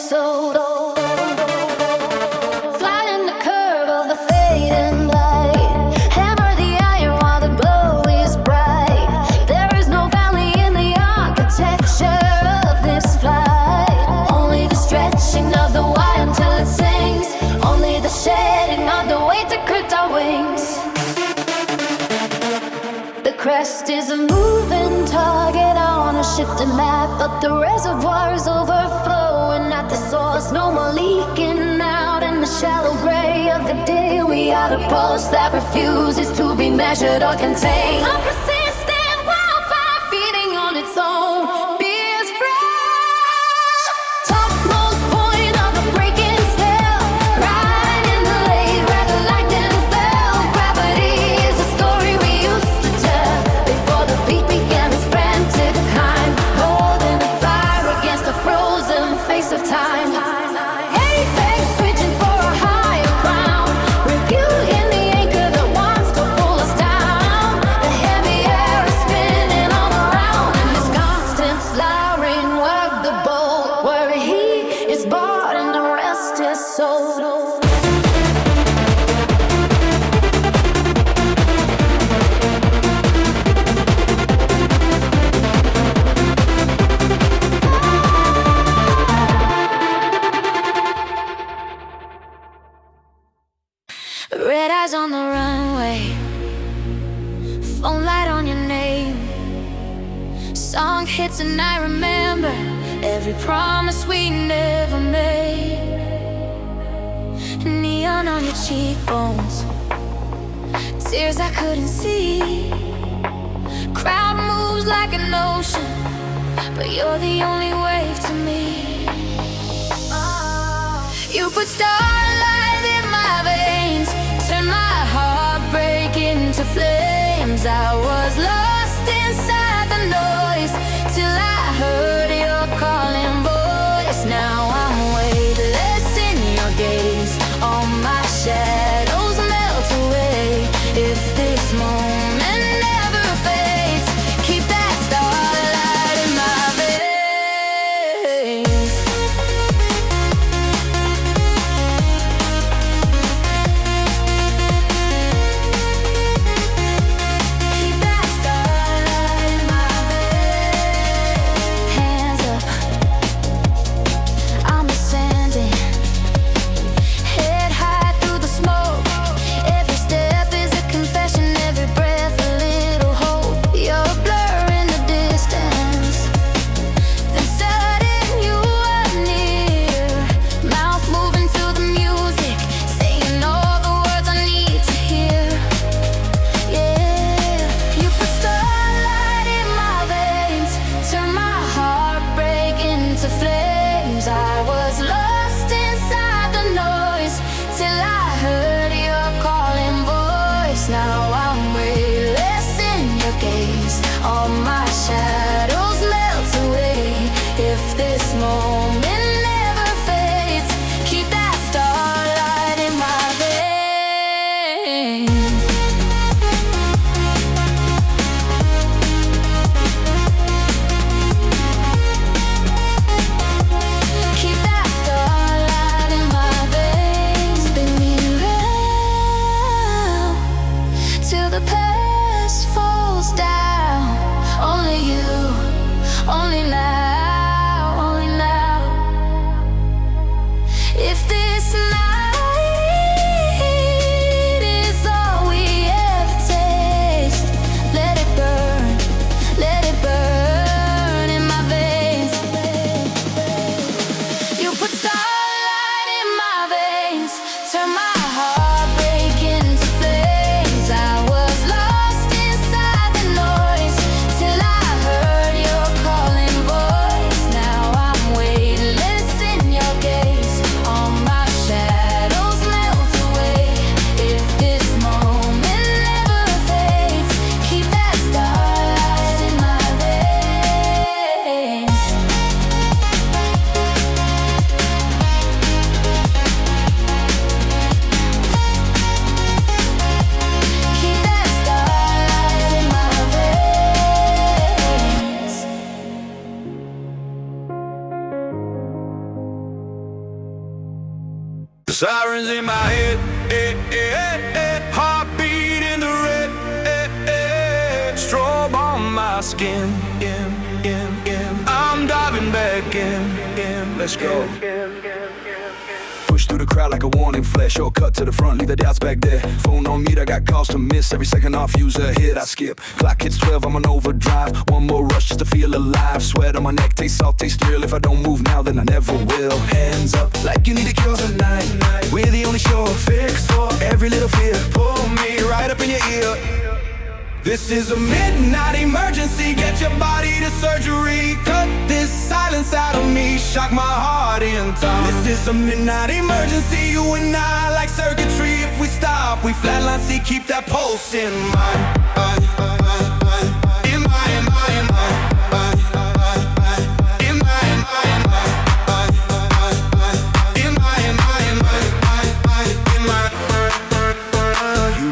soul. Flying the curve of the fading light. Hammer the iron while the glow is bright. There is no valley in the architecture of this flight. Only the stretching of the wire until it sings. Only the shedding of the weight to crypt our wings. The crest is a moving target on a shifting map, but the reservoir's overflowing at the source. No more leaking out in the shallow gray of the day. We are the pulse that refuses to be measured or contained. A persistent wildfire feeding on its own. Beers fresh. Topmost point of the breaking scale. Right in the late where the lightning fell. Gravity is a story we used to tell before the beat began its frantic climb. Holding the fire against the frozen face of time. Apex switching for a higher ground. Rebuking the anchor that wants to pull us down. The heavy air is spinning all around, and this constant slurring work the bolt, where he is bought and the rest is sold. Red eyes on the runway, phone light on your name. Song hits and I remember every promise we never made. Neon on your cheekbones, tears I couldn't see. Crowd moves like an ocean, but you're the only wave to me. You put starlight in my veins, turn my heartbreak into flames. I was lost inside the noise till I heard your calling voice. Now I'm weightless in your gaze. All my shadows melt away. If this moment never fades, keep that starlight in my veins. The sirens in my head, heartbeat in the red, strobe on my skin, I'm diving back in, let's go. Push through the crowd like a warning flash, shortcut to the front, leave the doubts back there. Phone on mute, I got calls to miss. Every second off, use a hit, I skip. Clock hits 12, I'm on overdrive. One more rush just to feel alive. Sweat on my neck, taste salt, taste thrill. If I don't move now, then I never will. Hands up like you need a cure tonight. We're the only sure fix for every little fear. Pull me right up in your ear. This is a midnight emergency, get your body to surgery. Cut this silence out of me, shock my heart in time. This is a midnight emergency, you and I like circuitry. If we stop, we flatline, see, keep that pulse in mind.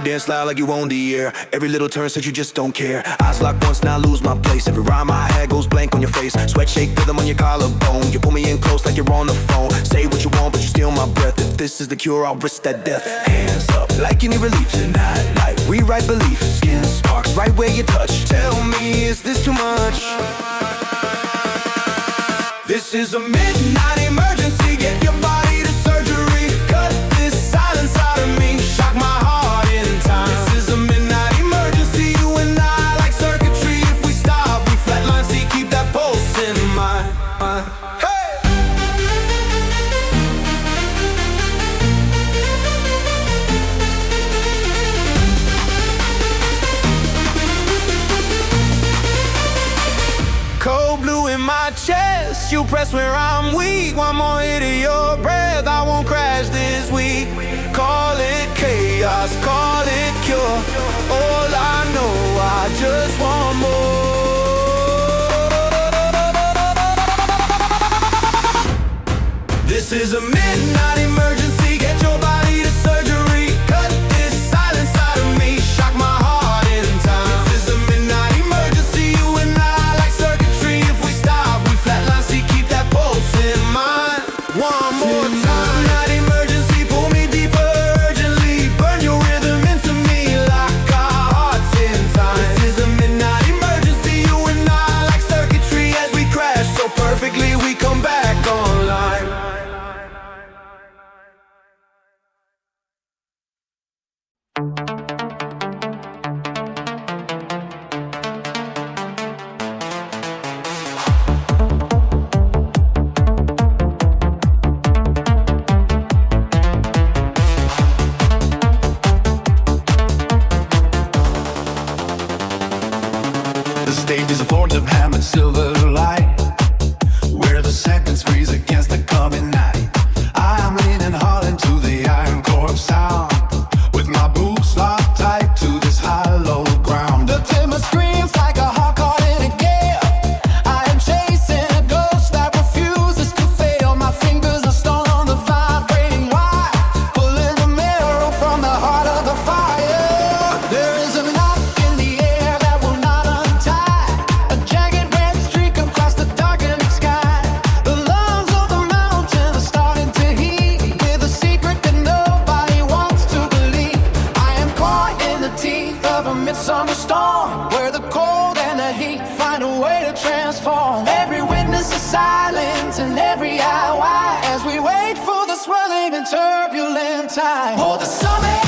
Dance loud like you own the air. Every little turn says you just don't care. Eyes locked once, now I lose my place. Every rhyme I had goes blank on your face. Sweat shake rhythm on your collarbone. You pull me in close like you're on the phone. Say what you want, but you steal my breath. If this is the cure, I'll risk that death. Hands up like you need relief tonight. Like rewrite belief. Skin sparks right where you touch. Tell me, is this too much? This is a midnight emergency. Get your body to surgery. Cut this silence out of me. Shock my heart in time. This is a midnight emergency. You and I like circuitry. If we stop, we flatline. See, keep that pulse in mind. Cold blue in my chest, you press where I'm weak. One more hit of your breath, I won't crash this week. Call it chaos, call it cure. All I know, I just want more. This is a midnight emergency, get your body to surgery. Cut this silence out of me, shock my heart in time. This is a midnight emergency, you and I like circuitry. If we stop, we flatline, see, keep that pulse in mind. One more time. Midnight emergency, pull me deeper urgently. Burn your rhythm into me like our hearts in time. This is a midnight emergency, you and I like circuitry. As we crash so perfectly, we come back online. The stage is a forge of hammered silver light, where the seconds freeze against the coming night. I am leaning hard into the iron core of sound, with my boots locked tight to this hollow ground. The timber screams like a heart caught in a gale. I am chasing a ghost that refuses to fail. My fingers are stone on the vibrating wire, pulling the marrow from the heart of the fire. There is a knot in the air that will not untie, a jagged red streak across the darkening sky. The lungs of the mountain are starting to heat, with a secret that nobody wants to believe. I am caught in the teeth of a midsummer storm, where the cold and the heat find a way to transform. Every witness is silent and every eye wide, as we wait for the swirling and turbulent tide. Hold the summit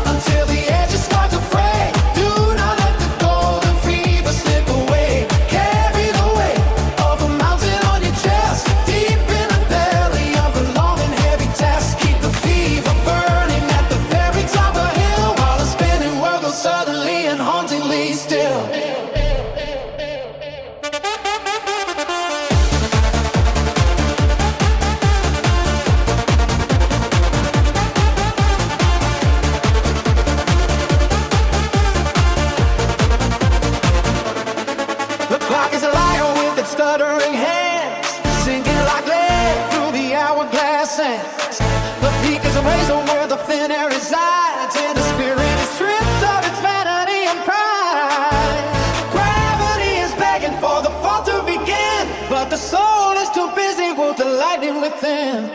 until the edges start to fray. Do not let the golden fever slip away. Carry the weight of a mountain on your chest, deep in the belly of a long and heavy task. Keep the fever burning at the very top of the hill, while the spinning world goes suddenly and hauntingly still. The clock is a liar with its stuttering hands, sinking like lead through the hourglass sands. The peak is a razor where the thin air resides, and the spirit is stripped of its vanity and pride. Gravity is begging for the fall to begin, but the soul is too busy with the lightning within.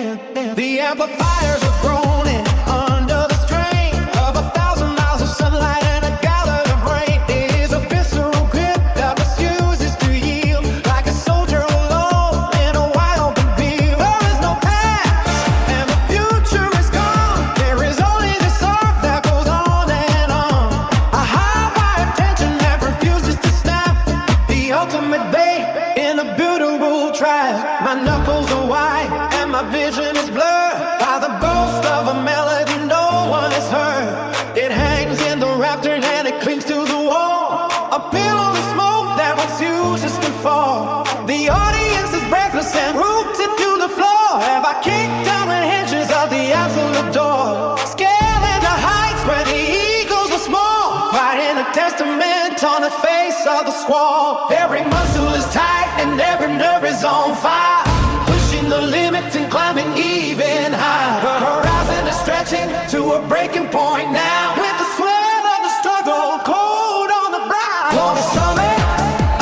The amplifiers are groaning under the strain of 1,000 miles of sunlight and a gallon of rain. There's a visceral grip that refuses to yield, like a soldier alone in a wide open field. There is no past, and the future is gone. There is only this earth that goes on and on. A high wire tension that refuses to snap. The ultimate bait in a beautiful trap. My knuckles are white and my vision is blurred by the ghost of a melody no one has heard. It hangs in the rafters and it clings to the wall, a pillow of smoke that refuses to fall. The audience is breathless and rooted to the floor. Have I kicked down the hinges of the absolute door? Scaling the heights where the eagles are small, writing a testament on the face of the squall. Every muscle is tight and every nerve is on fire, pushing the limits and climbing even higher. The horizon is stretching to a breaking point now, with the sweat of the struggle cold on the brow. On the summit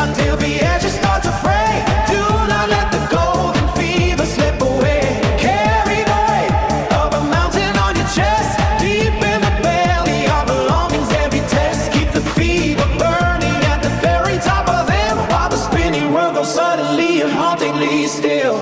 until the edges start to fray. Do not let the golden fever slip away. Carry the weight of a mountain on your chest, deep in the belly of belonging's heavy test. Keep the fever burning at the very top of them, while the spinning world goes suddenly and hauntingly still.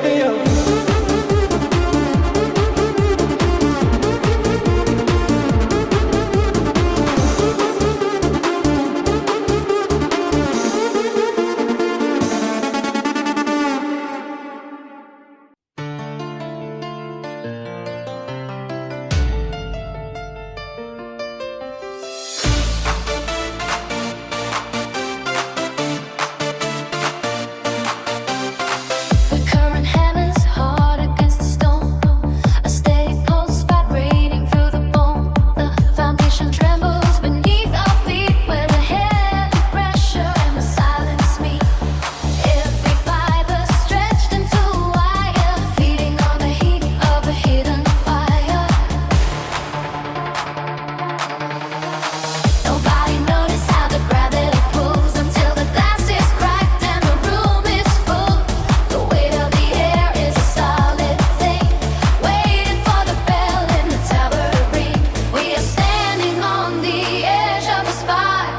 The current hammers hard against the stone, a steady pulse vibrating through the bone. The foundation trembles beneath our feet when the heavy pressure and the silence meet. Every fiber stretched into wire, feeding on the heat of a hidden fire. Nobody noticed how the gravity pulls until the glass is cracked and the room is full. The weight of the air is a solid thing, waiting for the bell in the tower to ring. We are standing on the edge of a spark,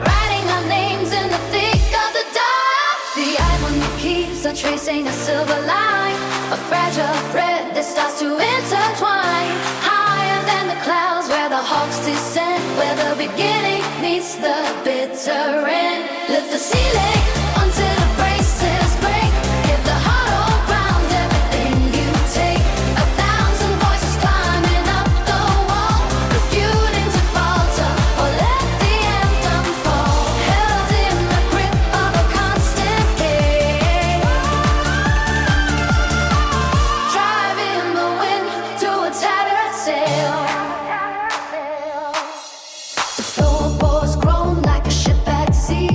writing our names in the thick of the dark. The ivory keys are tracing a silver line, a fragile thread that starts to intertwine. Higher than the clouds where the hawks descend, where the beginning meets the bitter end. Lift the ceiling until the braces break. Give the hollow ground everything you take. 1,000 voices climbing up the wall, refusing to falter or let the anthem fall. Held in the grip of a constant gale, driving the wind to a tattered sail. The floorboards groan like a ship at sea,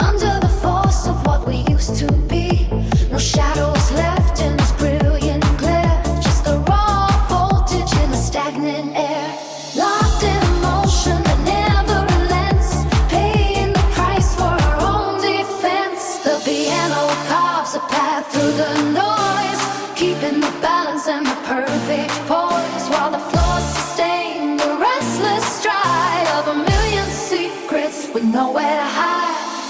under the force of what we used to be. No shadows left in this brilliant glare, just the raw voltage in the stagnant air. Locked in a motion that never relents, paying the price for our own defense. The piano carves a path through the noise, keeping the balance and the perfect poise, while the floor sustains the restless stride of a million secrets with nowhere to hide.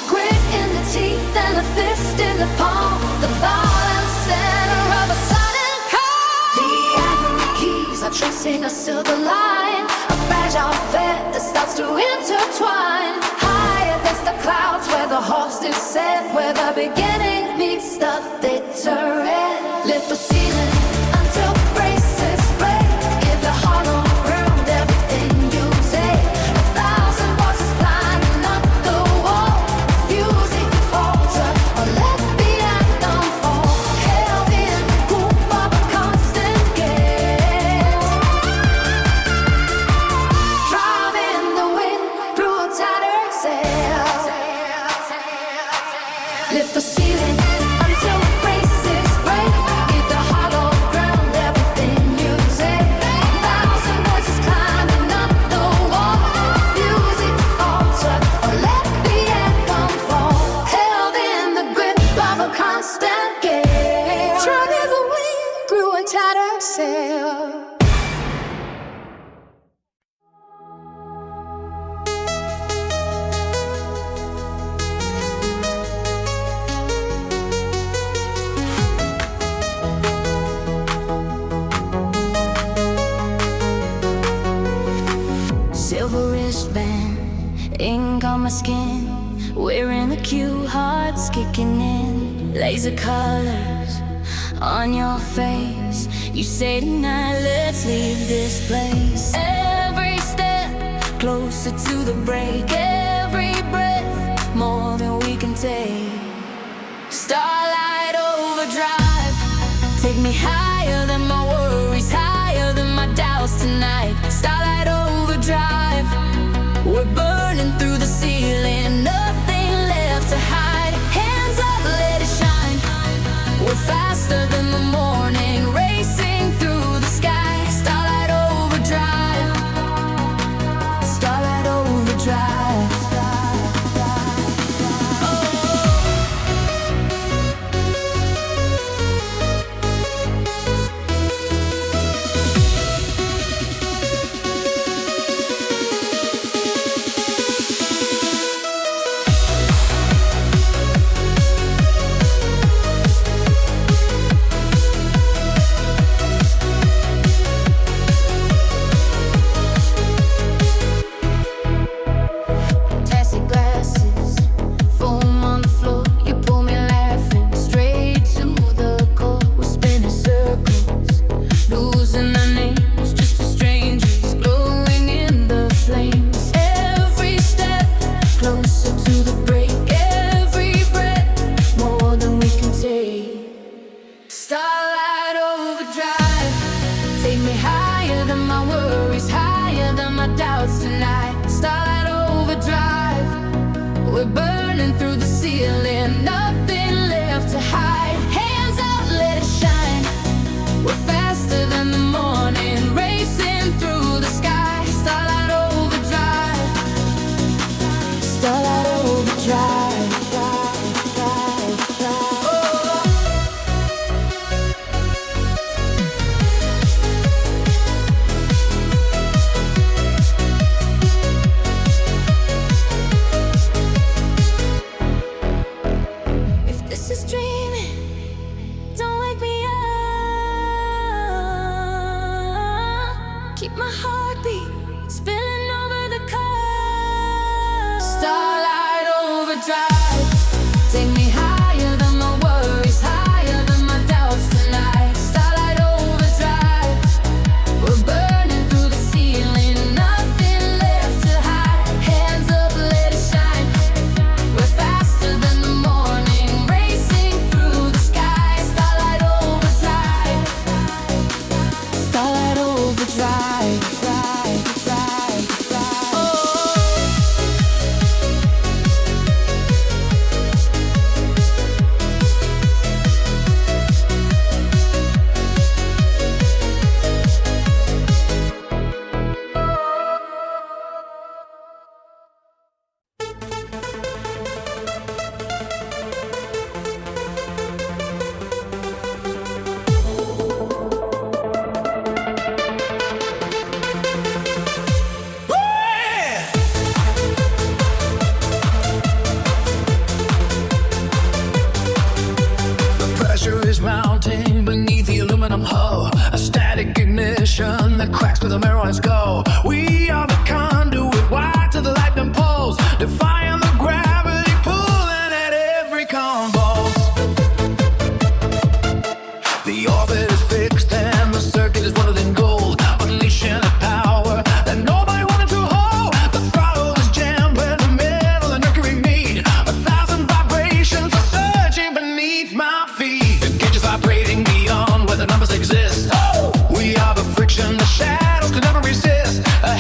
Grit in the teeth and a fist in the palm, the violent center of a sudden calm. The ivory keys are tracing a silver line, a fragile thread that starts to intertwine. High against the clouds where the hawks descend, where the beginning meets the bitter end. Lift the ceiling until braces break. Give the hollow ground everything you take. 1,000 voices climbing up the wall, refusing to falter or let the anthem fall. Held in the grip of a constant gale, driving the wind through a tattered sail. Lift the ceiling until the braces break. Give the hollow myself. Silver wristband, ink on my skin, wearing the cue, hearts kicking in. Laser colors on your face. You say tonight, let's leave this place. Every step closer to the break. Every breath more than we can take. Starlight overdrive, take me higher than my worries, higher than my doubts tonight. Starlight overdrive, we're burning through the ceiling, nothing left to hide. Hands up, let it shine. We're faster than the morning, racing through the sky. Starlight overdrive, starlight overdrive. That cracks where the mirrors go. We are the conduit, wide to the lightning poles, defying the gravity, pulling at every convulse. The orbit is fixed and the circuit is welded in gold, unleashing a power that nobody wanted to hold. The throttle is jammed where the metal and mercury meet. 1,000 vibrations are surging beneath my feet. The gauge is vibrating beyond where the numbers exist. We are the friction, the shadows can never resist. A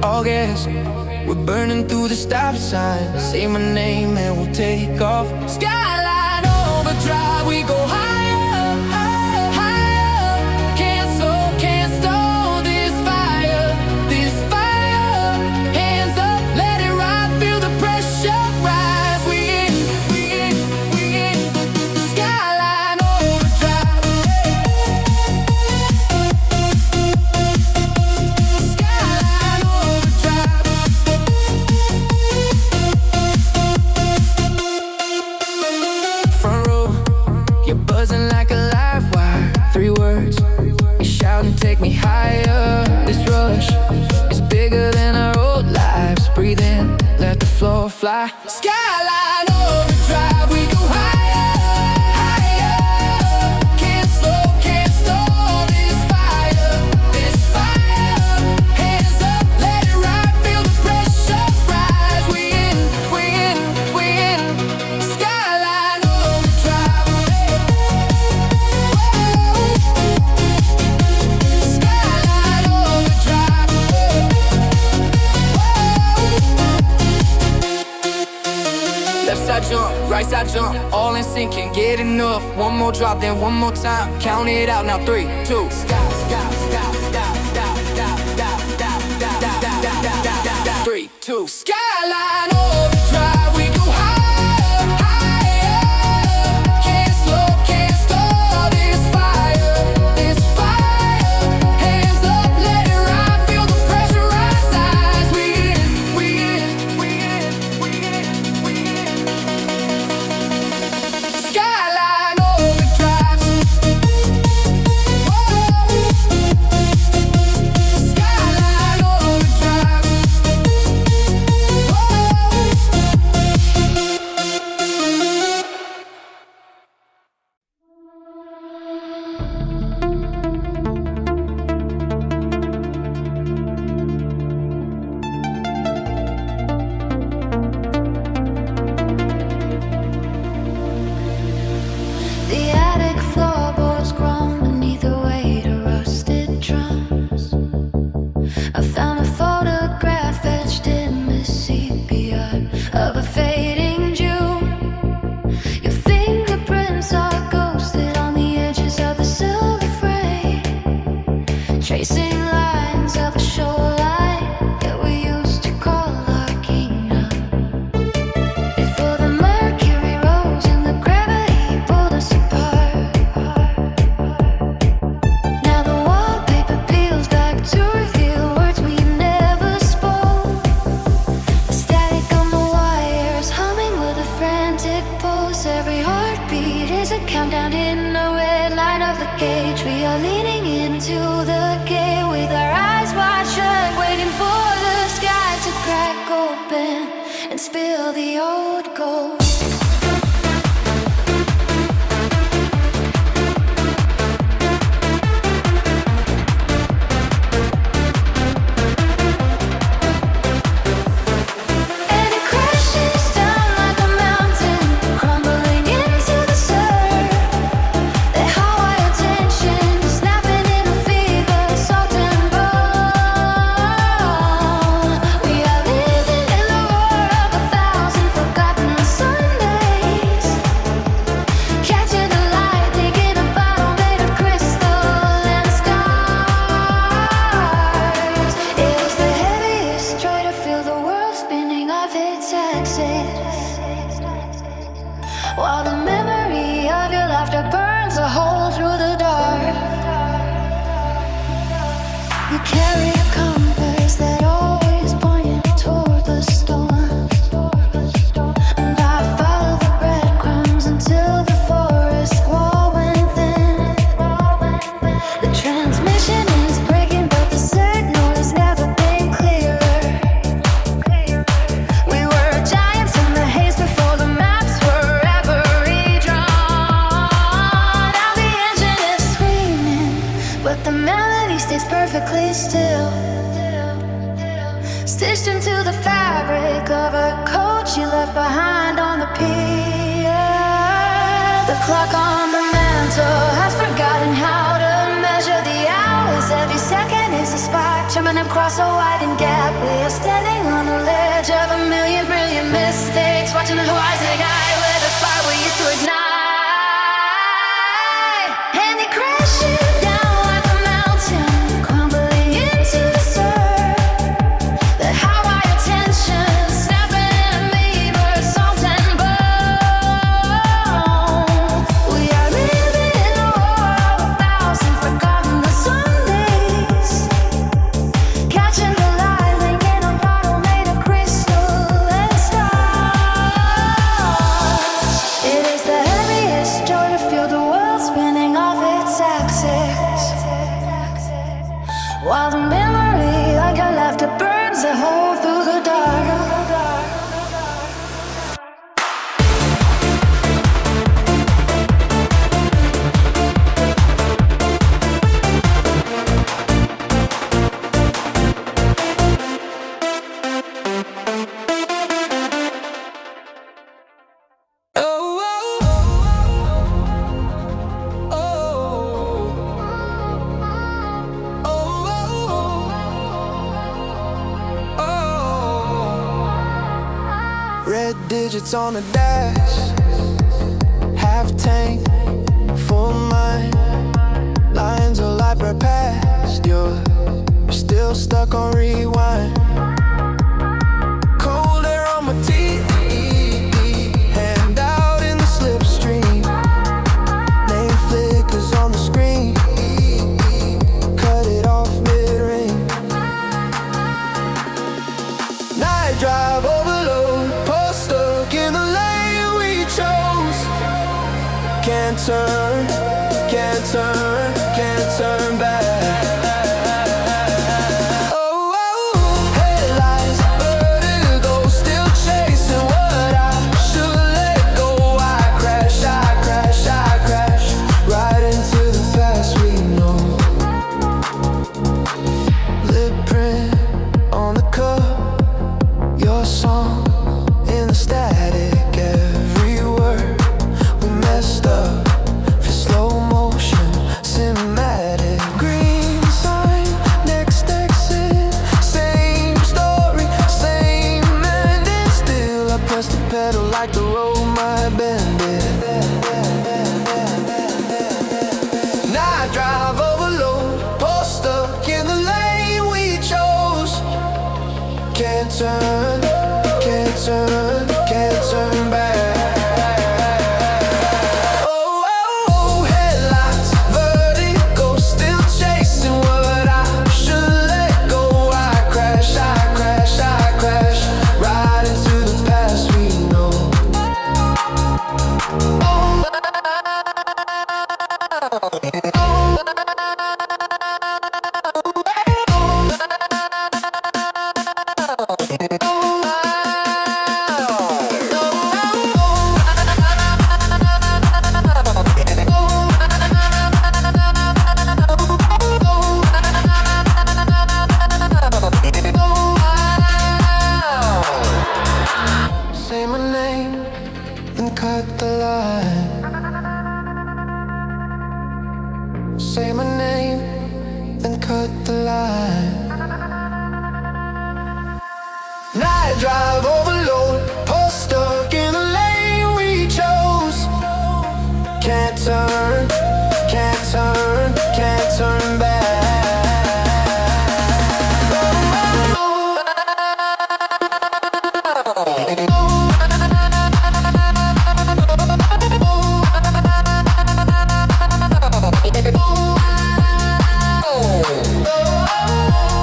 August. We're burning through the stop sign. Say my name and we'll take off. Skyline Overdrive, we go higher, higher, higher. Can't slow, can't stall this fire, this fire. Hands up, let it ride, feel the pressure rise. We in, we in, we in. Skyline Overdrive. Skyline Overdrive. Front row, you're buzzing like a live wire. 3 words, you shout and take me higher. This rush is bigger than our old lives. Breathe in, let the floor fly. Skyline Overdrive, we go higher, higher. Can't slow, can't stall this fire, this fire. Hands up, let it ride, feel the pressure rise. We in, we in, we in. Skyline Overdrive. Skyline Overdrive. Left side jump, right side jump, all in sync, can't get enough. One more drop, then one more time. Count it out now, 3, 2. Stop, stop, stop, stop, stop, stop, stop, stop, stop, stop, stop. 3, 2. Skyline Overdrive, we go higher, higher. Can't slow, can't stall this fire, this fire. Hands up, let it ride, feel the pressure rise. We in, we in, we in, we in, we in. Skyline Overdrive. Whoa. Skyline Overdrive. The attic floorboards groan beneath the weight of rusted drums. I found a photograph etched in the sepia of a fading June. Your fingerprints are ghosted on the edges of the silver frame, tracing lines of a shoreline that we used to call our kingdom. Before the mercury rose and the gravity pulled us apart. Now the wallpaper peels back to reveal words we never spoke. The static on the wires humming with a frantic pulse. Every heartbeat is a countdown in the red light of the cage. We are leaning into the gate with our eyes wide shut, waiting for the sky to crack open and spill the old gold. And it crashes down like a mountain, crumbling into the surf. They hold our attention, snapping in a fever, salt and bone. We are living in the roar of 1,000 forgotten Sundays, catching the light, thinking a bottle made of crystal and stars. It was the heaviest joy to feel the world spinning off its axis, while the memory of your laughter burns a hole through the dark. You carry a compass that always pointed toward the storm, and I follow the breadcrumbs until the forest wall went thin. The transmission is breaking, but the signal has never been clearer. We were giants in the haze before the maps were ever redrawn. Now the engine is screaming, but the melody stays perfectly still, stitched into the fabric of a coat she left behind on the pier. The clock on the mantle has forgotten how to measure the hours. Every second is a spark, jumping up across a widened gap. We are standing on the ledge of a million brilliant mistakes, watching the horizon ignite where the fire we used to ignite. And they crashing down like a mountain, crumbling into the surf. The high-wire tension snapping at me, but something bone. We are living in a world of thousand forgotten Sundays, catching the light, linking a bottle made of crystal and stars. It is the heaviest joy to feel the world spinning off its axis, while the memory like a laughter burns a hole through the dark. Red digits on the dash, half tank, full mind. Lines of light right past, you're still stuck on rewind. Cold air on my teeth, hand out in the slipstream. Name flickers on the screen, cut it off mid-ring. Night drive overload, stuck in the lane we chose. Can't turn, can't turn, can't turn back. Oh, oh, headlights, vertigo, still chasing what I should let go. I crash, I crash, I crash, right into the past we know. Lip print on the cup, your song in the static, every word we messed up for slow motion, cinematic. Green sign, next exit, same story, same ending. Still I press the pedal like the road might bend it. Night drive overload, post stuck in the lane we chose. Can't turn, can't turn, can't turn back. Oh, oh, oh, headlights, vertigo, still chasing what I should let go. I crash, I crash, I crash, right into the past we know. Say my name and cut the line. Say my name and cut the line. Night drive overload, post stuck in the lane we chose. Can't turn, can't turn, can't turn back.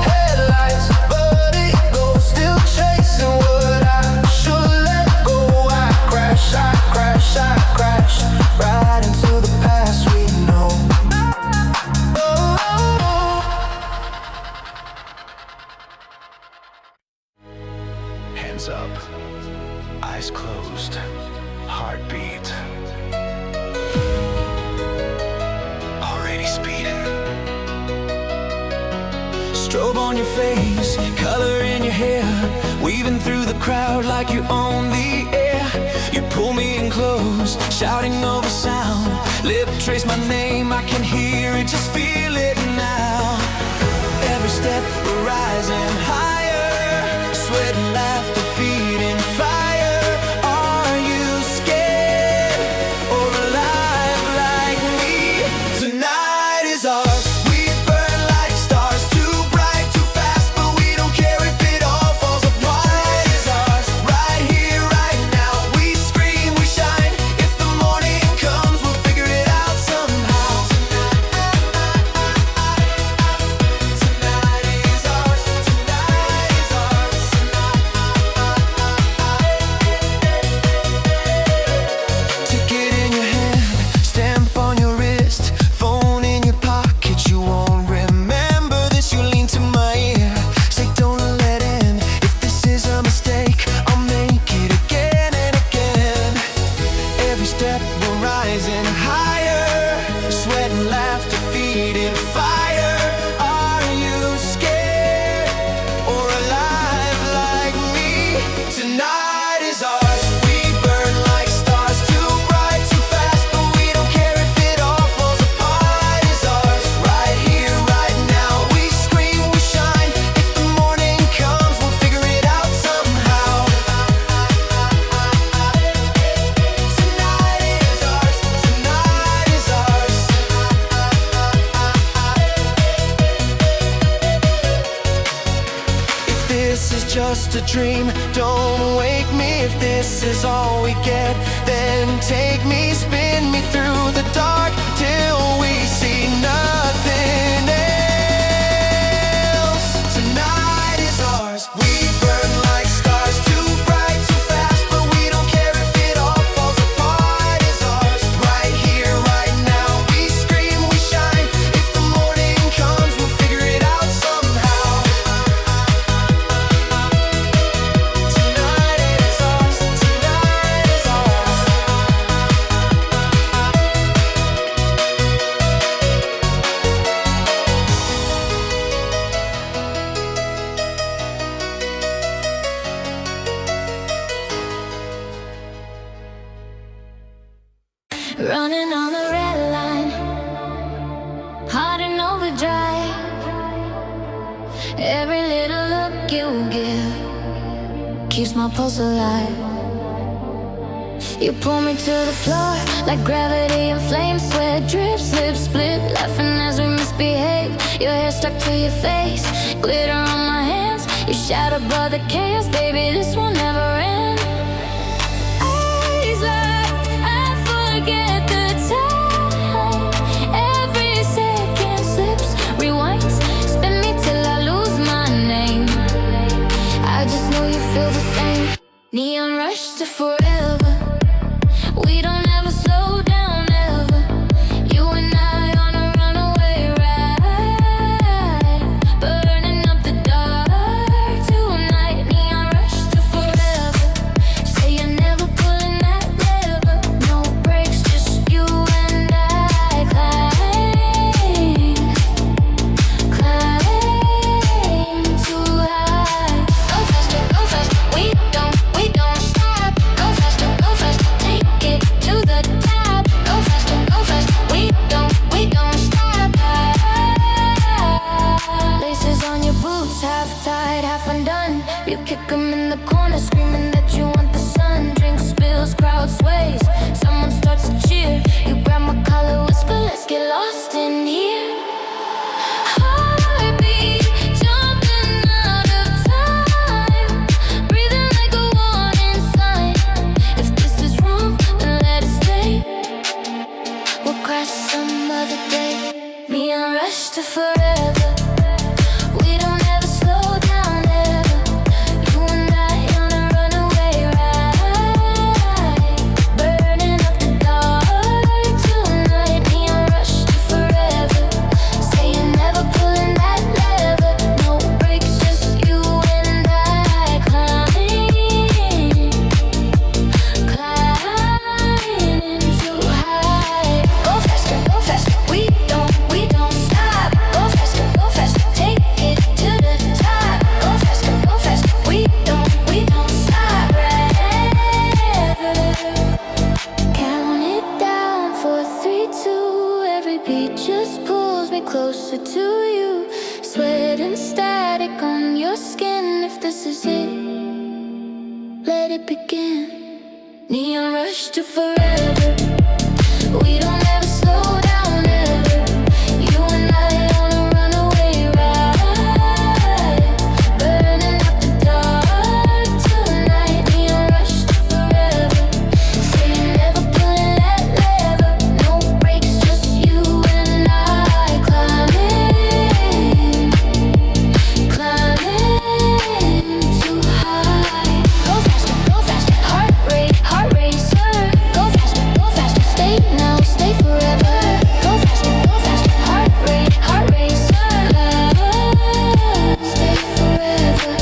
Headlights, vertigo, still chasing what I should let go. I crash, I crash, I crash, right into the past we know. Hands up, eyes closed, heartbeat already speeding. Strobe on your face, color in your hair, weaving through the crowd like you own the air. You pull me in close, shouting over sound. Lip trace my name, I can hear it, just feel it now. Every step we're rising. rising higher, sweat and laughter feeding fire. Are you scared or alive like me? Tonight is ours. We burn like stars, too bright, too fast, but we don't care if it all falls apart. Is ours, right here, right now. We scream, we shine. If the morning comes, we'll figure it out somehow. Tonight is ours. Tonight is ours. Ticket in your hand, stamp on your wrist, phone in your pocket. You won't remember this. You lean to my ear, say don't let in. If this is a mistake, I'll make it again and again. Every step we're rising higher, sweat and laughter feeding fire. Are you scared or alive like me? Tonight is ours. We burn like stars, too bright, too fast, but we don't care if it all falls apart. Is ours, right here, right now. We scream, we shine. If the morning comes, we'll figure it out somehow. Tonight is ours. Tonight is ours. If this is just a dream, don't wake me. If this is all we get, then take me, spin me through the dark till we see nothing else. Tonight is ours. We burn like stars, too bright, too fast, but we don't care if it all falls apart. Is ours, right here, right now. We scream, we shine. If the morning comes, we'll figure it out somehow. Tonight is ours. Tonight is ours. Running on the red line, hard in overdrive. Every little look you give keeps my pulse alive. You pull me to the floor like gravity and flames. Sweat drip, slip, split, laughing as we misbehave. Your hair stuck to your face, glitter on my hands. You shout above the chaos, baby, this will never end. Eyes locked, I forget the time. Every second slips, rewinds, spin me till I lose my name. I just know you feel the same. Neon rush to forever. We don't ever slow down ever. You and I on a runaway ride, burning up the dark tonight. Neon rush to forever. Say you're never pulling that lever. No brakes, just you and I. Climb too high. Go faster, we don't stop. Go faster, take it to the top. Go faster, we don't stop. Laces on your boots, half tied, half undone. You kick 'em in the corner, screaming that you want the sun. Drink spills, crowd sways, someone starts to cheer. You grab my collar, whisper, let's get lost in here. Heartbeat jumping out of time, breathing like a warning sign. If this is wrong, then let it stay. We'll crash some other day. Neon rush to forever. We don't ever slow down ever. You and I on a runaway ride, burning up the dark tonight. Neon rush to forever. this is it. Let it begin. Neon rush to forever. We don't ever slow down ever. You and I on a runaway ride, burning up the dark tonight. Neon rush to forever. Say you're never pulling that lever. No brakes, just you and I climbing too high. Go faster, heart racer. Go faster, stay now, stay forever. Go faster, heart racer. Stay forever.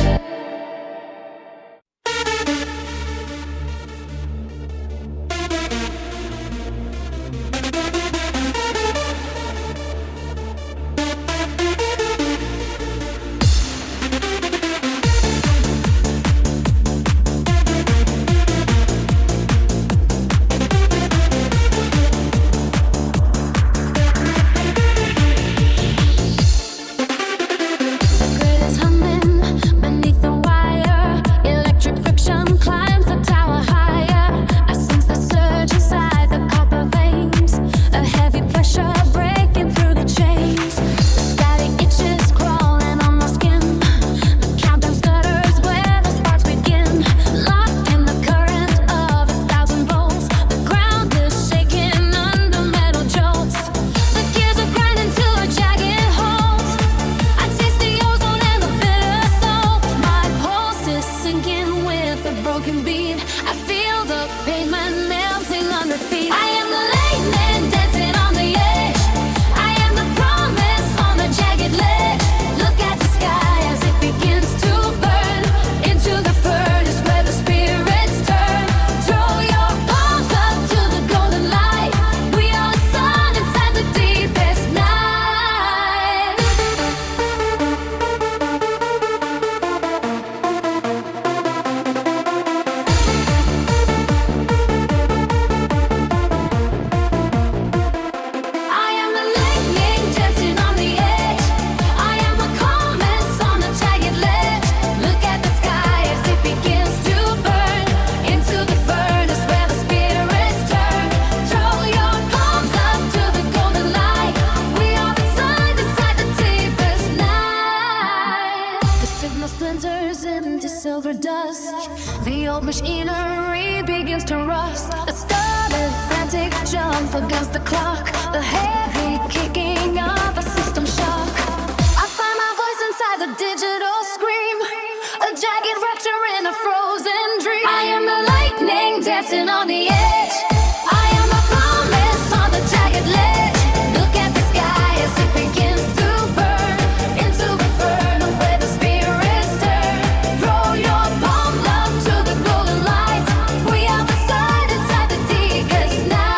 Grid is humming beneath the wire. Electric friction climbs the tower higher. I sense the surge inside the copper veins. A heavy pressure breaking through the chains. The static itches crawling on my skin. The countdown stutters where the sparks begin. Locked in the current of 1,000 volts. The ground is shaking under metal jolts. The gears are grinding to a jagged halt. I taste the ozone and the bitter salt. My pulse is sinking with a broken beat. I feel the pavement melting under feet. I am the lightning dancing on the edge. I am the promise on the jagged ledge. Look at the sky as it begins to burn into the furnace where the spirits turn. Throw your palms up to the golden light. We are the sun inside the deepest night. I am the lightning dancing on the edge. I am a calmness on the jagged ledge. Look at the sky as it begins to burn into the furnace where the spirits turn. Throw your palms up to the golden light. We are the sun inside the deepest night. The signal splinters into silver dust. The old machinery begins to rust. A started frantic jump against the clock. The heavy kicking of a system shock. I find my voice inside the digital scream. A jagged rupture in a frozen dream. I am the lightning dancing on the edge. I am a promise on the jagged ledge. Look at the sky as it begins to burn into the inferno where the spirits turn. Throw your palm up to the golden light. We are the sun inside the deepest night.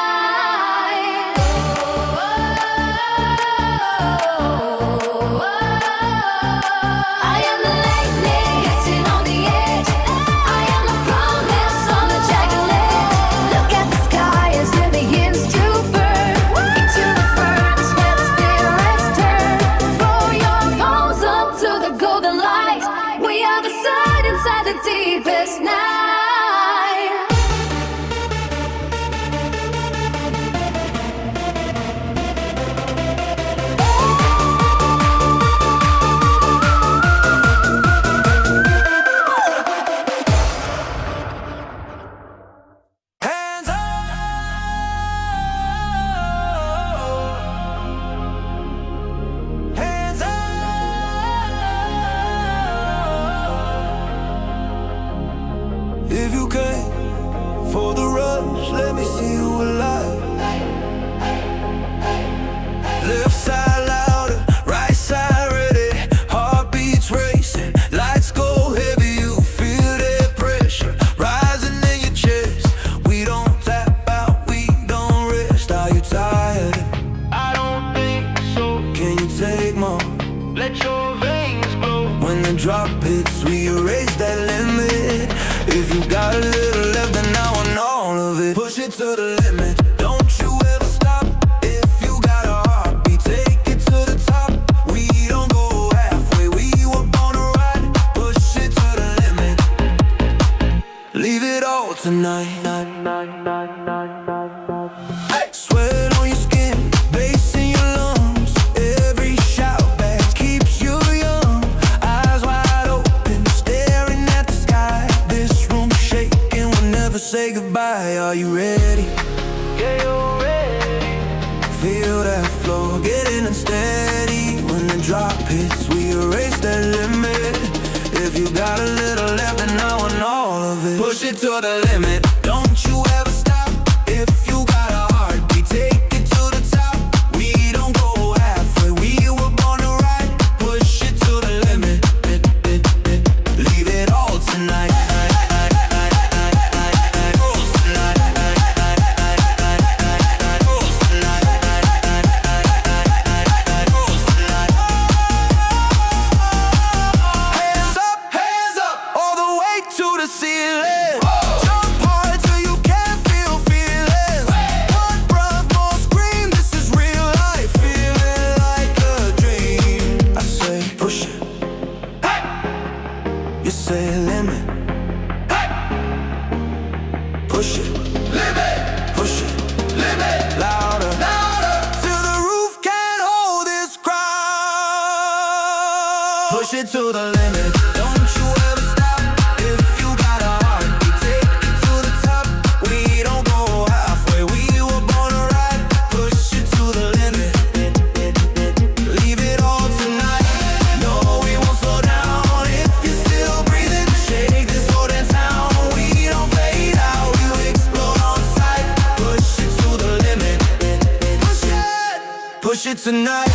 I am the lightning dancing on the edge. I am a promise on the jagged ledge. Look at the sky as it begins to burn into the furnace where the spirits turn. Throw your palms up to the golden light. We are the sun inside the deepest night. Hands up, hands up. If you came for the rush, let me see you alive. Left side louder, right side ready. Heartbeats racing, lights go heavy. You feel that pressure rising in your chest. We don't tap out, we don't rest. Are you tired? I don't think so. Can you take more? Let your veins glow. When the drop hits, we erase that limit. If you got a little left, then I want all of it. Push it to the limit. Don't tonight. Sweat on your skin, bass in your lungs. Every shout back keeps you young. Eyes wide open, staring at the sky. This room shaking, we'll never say goodbye. Are you ready? Yeah, you're ready. Feel that flow, getting unsteady. When the drop hits, we erase that limit. If you got a little left, then I want all of it. Push it to the limit. Don't you ever stop. If you got a heartbeat, take it to the top. We don't go halfway. We were born to ride. Push it to the limit. Leave it all tonight. To the limit, don't you ever stop. If you got a heartbeat, take it to the top. We don't go halfway, we were born to ride. Push it to the limit, leave it all tonight. No, we won't slow down. If you're still breathing, shake this whole damn town. We don't fade out, we explode on sight. Push it to the limit, push it tonight.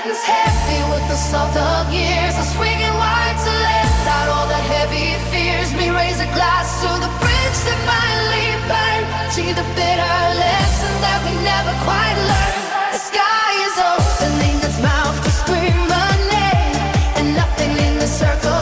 curtains heavy with the salt of years. I'm swinging wide to let out all the heavy fears. Me raise a glass to the bridge that finally burned. See the bitter lesson that we never quite learned. The sky is opening its mouth to scream my name, and nothing in the circle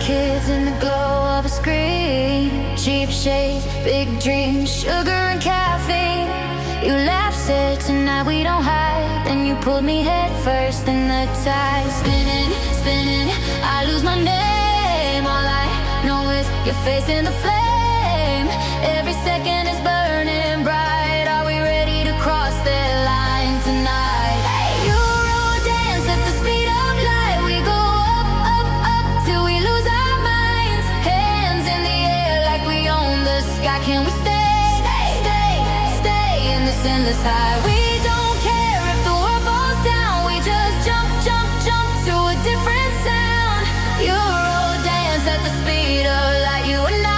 kids in the glow of a screen. Cheap shades, big dreams, sugar and caffeine. You laughed, said tonight we don't hide. Then you pulled me head first in the tide. Spinning, spinning, I lose my name. All I know is your face in the flame. Every second is burning bright. Are we ready to cross that line tonight? Eurodance at the speed of light. We go up, up, up till we lose our minds. Hands in the air like we own the sky. Can we stay, stay, stay in this endless high? We don't care if the world falls down. We just jump, jump, jump to a different sound. Eurodance at the speed of light. You and I.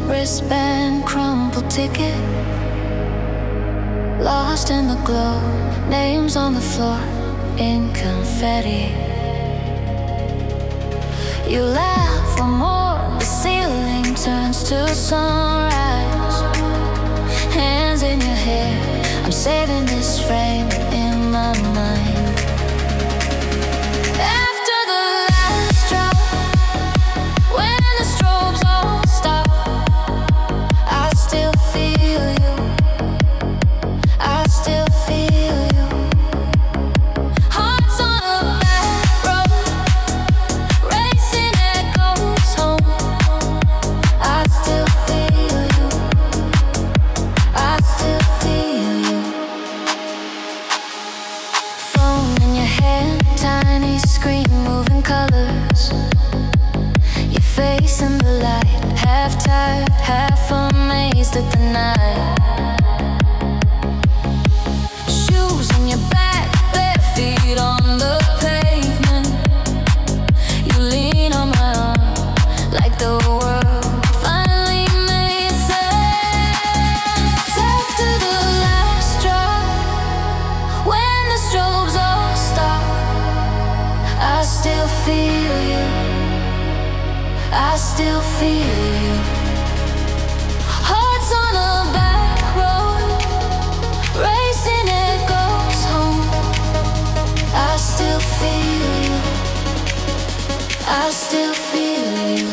Wristband, crumpled ticket, lost in the glow. Names on the floor in confetti. You laugh for more. The ceiling turns to sunrise. Hands in your hair. I'm saving this frame in my mind. After the last drop, when the strobes all stop, I still feel you. I still feel you. Hearts on a back road, racing echoes home. I still feel you. I still feel you. Phone in your hand, tiny screen, moving colors. Your face in the light, half tired, half amazed at the night. Shoes on your back, bare feet on the pavement. You lean on my arm like the world finally made sense. After the last drop, when the strobes all stop, I still feel you. I still feel you. Hearts on a back still feel you.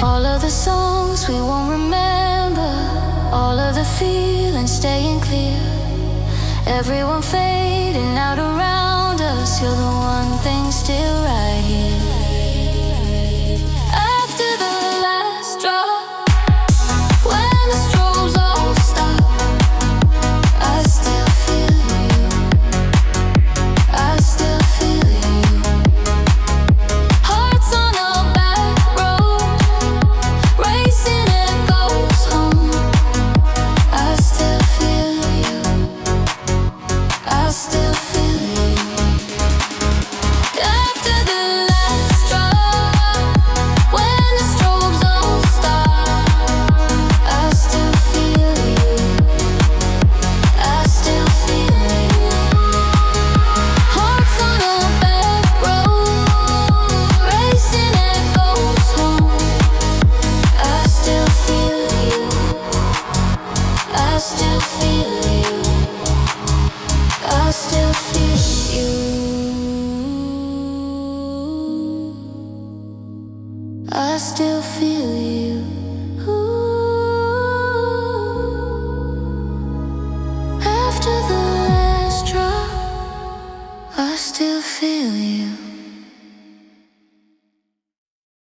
All of the songs we won't remember, all of the feelings staying clear, everyone fading out around us. You're the one thing still right here. After the last drop, when the strobes all stop, I still feel you. I still feel you. Hearts on a back road, racing it goes home. I still feel you. I still feel you. After the last drop, when the strobes all stop, I still feel you. I still feel you. Hearts on a back road, racing it goes home. I still feel you. I still feel you. I still feel you. I still feel you.